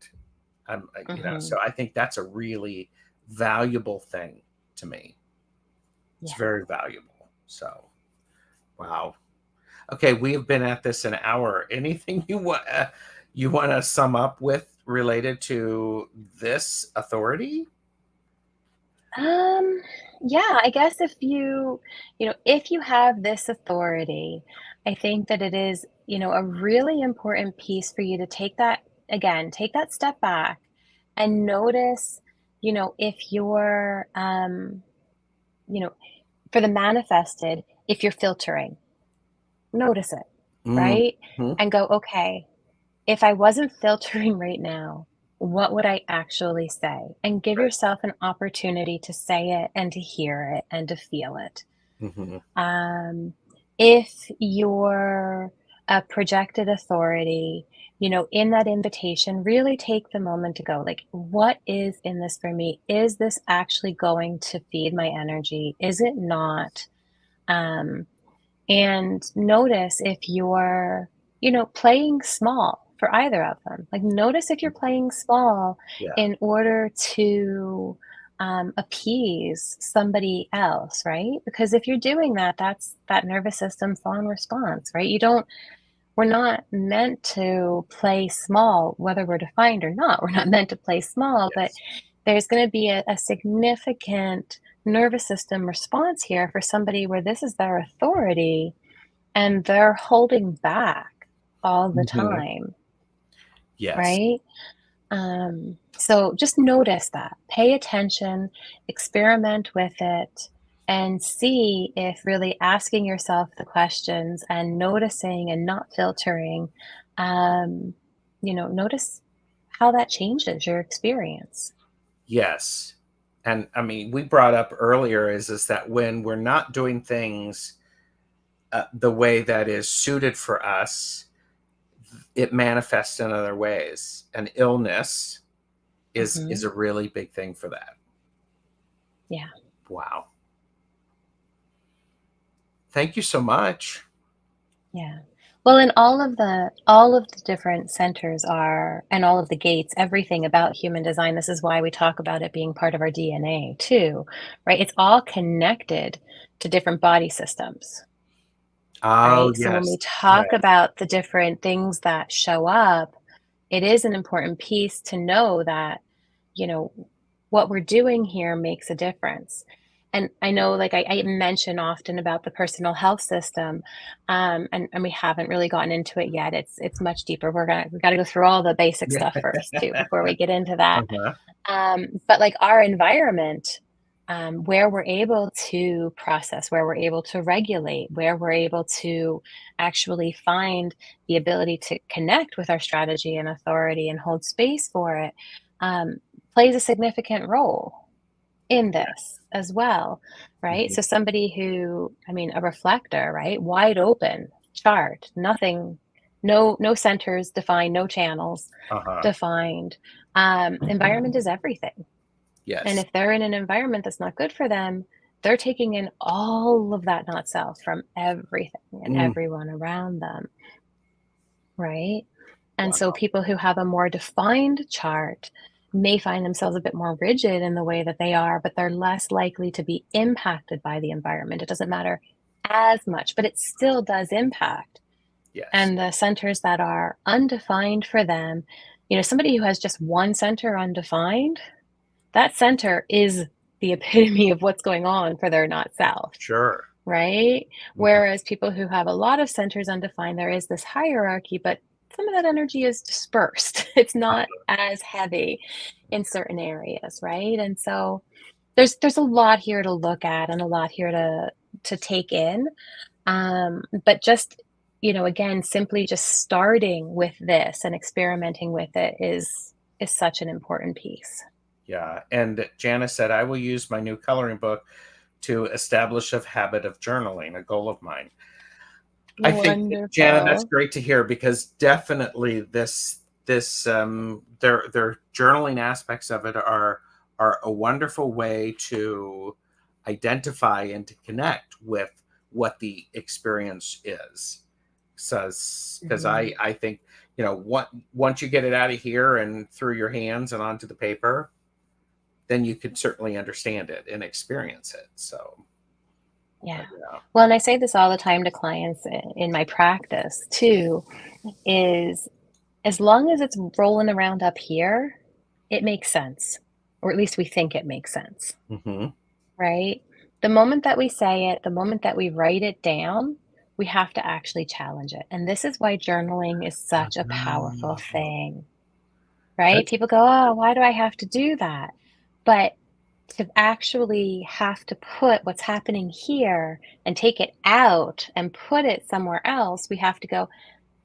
Hmm. So I think that's a really valuable thing to me. It's Yeah. very valuable. So, wow. Okay, we have been at this an hour. Anything you want to sum up with related to this authority? Um, yeah, I guess if you have this authority, I think that it is, a really important piece for you to take that step back and notice, if you're, you know, for the manifested, if you're filtering, notice it, right? Mm-hmm. And go, okay, if I wasn't filtering right now, what would I actually say? And give Right. yourself an opportunity to say it and to hear it and to feel it. Mm-hmm. Um, if you're a projected authority, in that invitation, really take the moment to go, like, what is in this for me? Is this actually going to feed my energy? Is it not? Um, and notice if you're, playing small for either of them. Like, notice if you're playing small Yeah. in order to appease somebody else, right? Because if you're doing that, that's that nervous system fawn response, right? We're not meant to play small, whether we're defined or not. We're not meant to play small, but Yes. there's going to be a significant nervous system response here for somebody where this is their authority and they're holding back all the Mm-hmm. time, Yes. right? So just notice that, pay attention, experiment with it, and see if really asking yourself the questions and noticing and not filtering, um, notice how that changes your experience. Yes. And I mean, we brought up earlier is that when we're not doing things the way that is suited for us, it manifests in other ways. And illness is Hmm. a really big thing for that. Yeah. Wow. Thank you so much. Yeah. Well, and all of the different centers are, and all of the gates, everything about human design, this is why we talk about it being part of our DNA too, right? It's all connected to different body systems, Oh, right? So when yes. we talk Yes. about the different things that show up, it is an important piece to know that, you know, what we're doing here makes a difference. And I know, like I mention often about the personal health system, and we haven't really gotten into it yet. It's much deeper. We got to go through all the basic Yeah. stuff first too before we get into that. Uh-huh. But like our environment, where we're able to process, where we're able to regulate, where we're able to actually find the ability to connect with our strategy and authority and hold space for it, plays a significant role in this as well, right? Mhm. So somebody who, I mean, a reflector, right? Wide open chart, nothing, no centers defined, no channels Uh-huh. defined. Environment is everything. And Yes. if they're in an environment that's not good for them, they're taking in all of that not self from everything and Mm. everyone around them, right? And so Wow. people who have a more defined chart may find themselves a bit more rigid in the way that they are, but they're less likely to be impacted by the environment. It doesn't matter as much, but it still does impact. Yes. And the centers that are undefined for them, somebody who has just one center undefined, that center is the epitome of what's going on for their not self, Sure. right? Mhm. Whereas people who have a lot of centers undefined, there is this hierarchy, but some of that energy is dispersed. It's not as heavy in certain areas, right? And so there's a lot here to look at and a lot here to take in. But just, again, simply just starting with this and experimenting with it is such an important piece. Yeah. And Janice said, I will use my new coloring book to establish a habit of journaling, a goal of mine. I think, Jana, that's Wonderful. great to hear because definitely their journaling aspects of it are a wonderful way to identify and to connect with what the experience is. So, because Mhm. I think what once you get it out of here and through your hands and onto the paper, then you could certainly understand it and experience it. So, Yeah. yeah. Well, and I say this all the time to clients in my practice too, is as long as it's rolling around up here, it makes sense, or at least we think it makes sense, Hmm. right? The moment that we say it, the moment that we write it down, we have to actually challenge it. And this is why journaling is such a powerful thing, right? That's People go, "Oh, why do I have to do that?" But to actually have to put what's happening here and take it out and put it somewhere else, we have to go,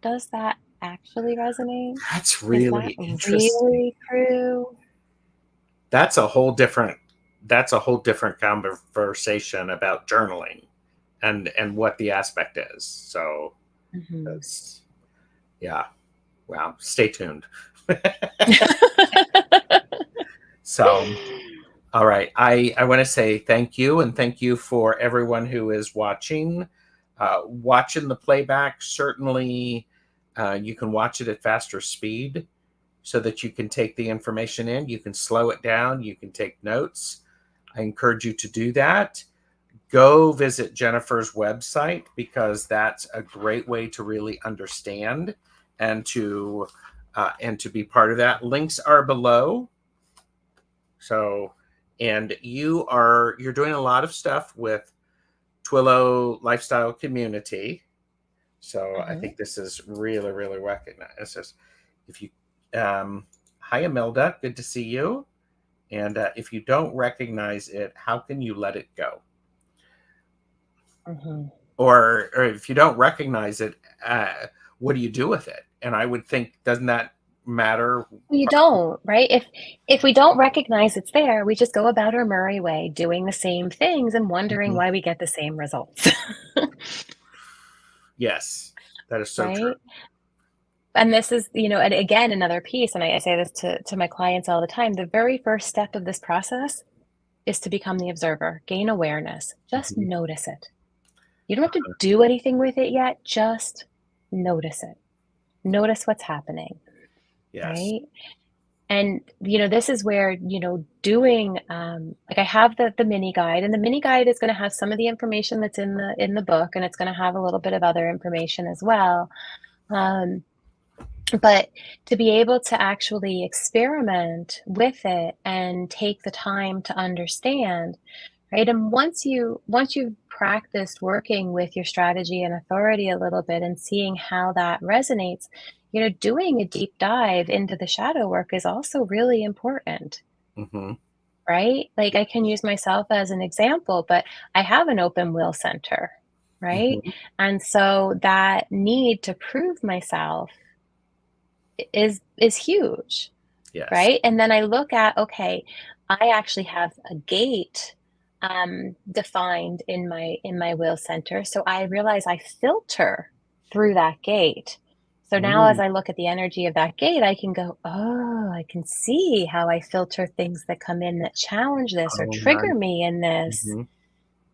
does that actually resonate? that's Is that really interesting. really true? That's a whole different that's a whole different conversation about journaling and what the aspect is. So Mhm. that's yeah. Wow. Stay tuned. So all right. I want to say thank you and thank you for everyone who is watching. Watching the playback, certainly you can watch it at faster speed so that you can take the information in. You can slow it down. You can take notes. I encourage you to do that. Go visit Jennifer's website because that's a great way to really understand and to be part of that. Links are below. So, and you're doing a lot of stuff with Twillo Lifestyle Community. So I Mhm. think this is really, really recognized. It's just, if you, hi Imelda, good to see you. And if you don't recognize it, how can you let it go? Mhm. Or if you don't recognize it, what do you do with it? And I would think, doesn't that matter? Well, you don't, right? If we don't recognize it's there, we just go about our merry way, doing the same things and wondering Mhm. why we get the same results. Yes, that is so true. Right? And this is, and again, another piece, and I say this to my clients all the time, the very first step of this process is to become the observer, gain awareness, just Mhm. notice it. You don't have to do anything with it yet, just notice it. Notice what's happening, Yes. right? And this is where doing like I have the mini guide, and the mini guide is going to have some of the information that's in the book, and it's going to have a little bit of other information as well. Um, but to be able to actually experiment with it and take the time to understand, right? And once you've practiced working with your strategy and authority a little bit and seeing how that resonates, doing a deep dive into the shadow work is also really important, Hmm. right? Like I can use myself as an example, but I have an open will center, right? Mhm. And so that need to prove myself is huge, Yes. right? And then I look at, okay, I actually have a gate defined in my will center. So I realize I filter through that gate. So now as Mm. I look at the energy of that gate, I can go, oh, I can see how I filter things that come in that challenge this or Oh, trigger nice. me in this. Mhm.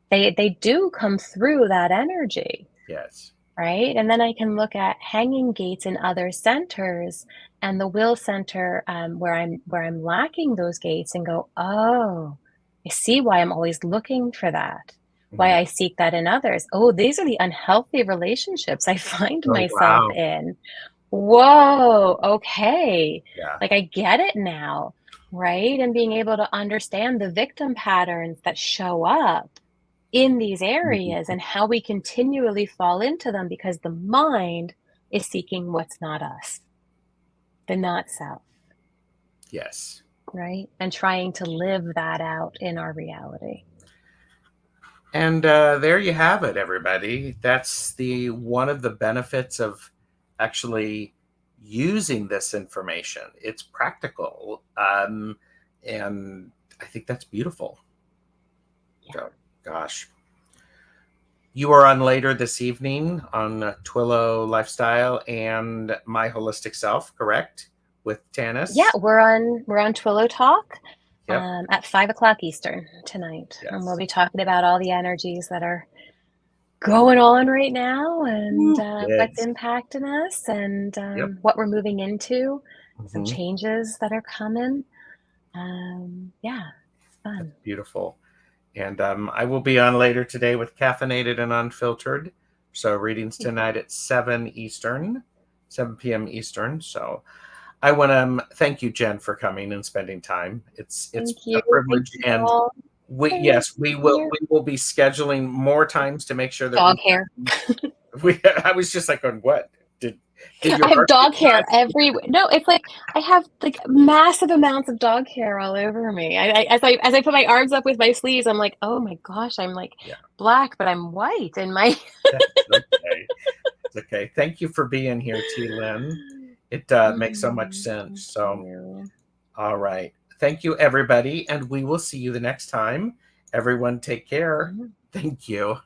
They do come through that energy. Yes. Right? And then I can look at hanging gates in other centers and the will center where I'm lacking those gates and go, oh, I see why I'm always looking for that. Why Mhm. I seek that in others. Oh, these are the unhealthy relationships I find Oh, myself wow. in. Whoa, okay. Yeah. Like I get it now, right? And being able to understand the victim patterns that show up in these Mhm. areas and how we continually fall into them because the mind is seeking what's not us, the not self, Yes. right? And trying to live that out in our reality. And there you have it, everybody. That's the one of the benefits of actually using this information. It's practical, and I think that's beautiful. Yeah. So, gosh, you are on later this evening on Twillo Lifestyle and My Holistic Self, correct? With Yeah, Tanis. we're on Twillo Talk Yep. at 5 o'clock Eastern tonight. And we'll Yes. be talking about all the energies that are going on right now and Woo. what's Yes. impacting us and Yep. what we're moving into, some Hmm. changes that are coming. Yeah, it's That's fun. beautiful. And I will be on later today with Caffeinated and Unfiltered. So readings tonight at 7 Eastern, 7 p.m. Eastern. So I want to thank you, Jen, for coming and spending time. It's Thank you. a Thank privilege, you and all. Thank you. we will be scheduling more times to make sure that Dog hair. we I was just like, on what did your I have heart dog hair decide? everywhere. No, it's like I have like massive amounts of dog hair all over me. As I put my arms up with my sleeves, I'm like, oh my gosh, I'm like Yeah, black, but I'm white in my. that's okay. It's okay. Thank you for being here, T. Lynn. It makes so much sense. Thank So, you. all right. Thank you, everybody. And we will see you the next time. Everyone, take care. Mhm. Thank you.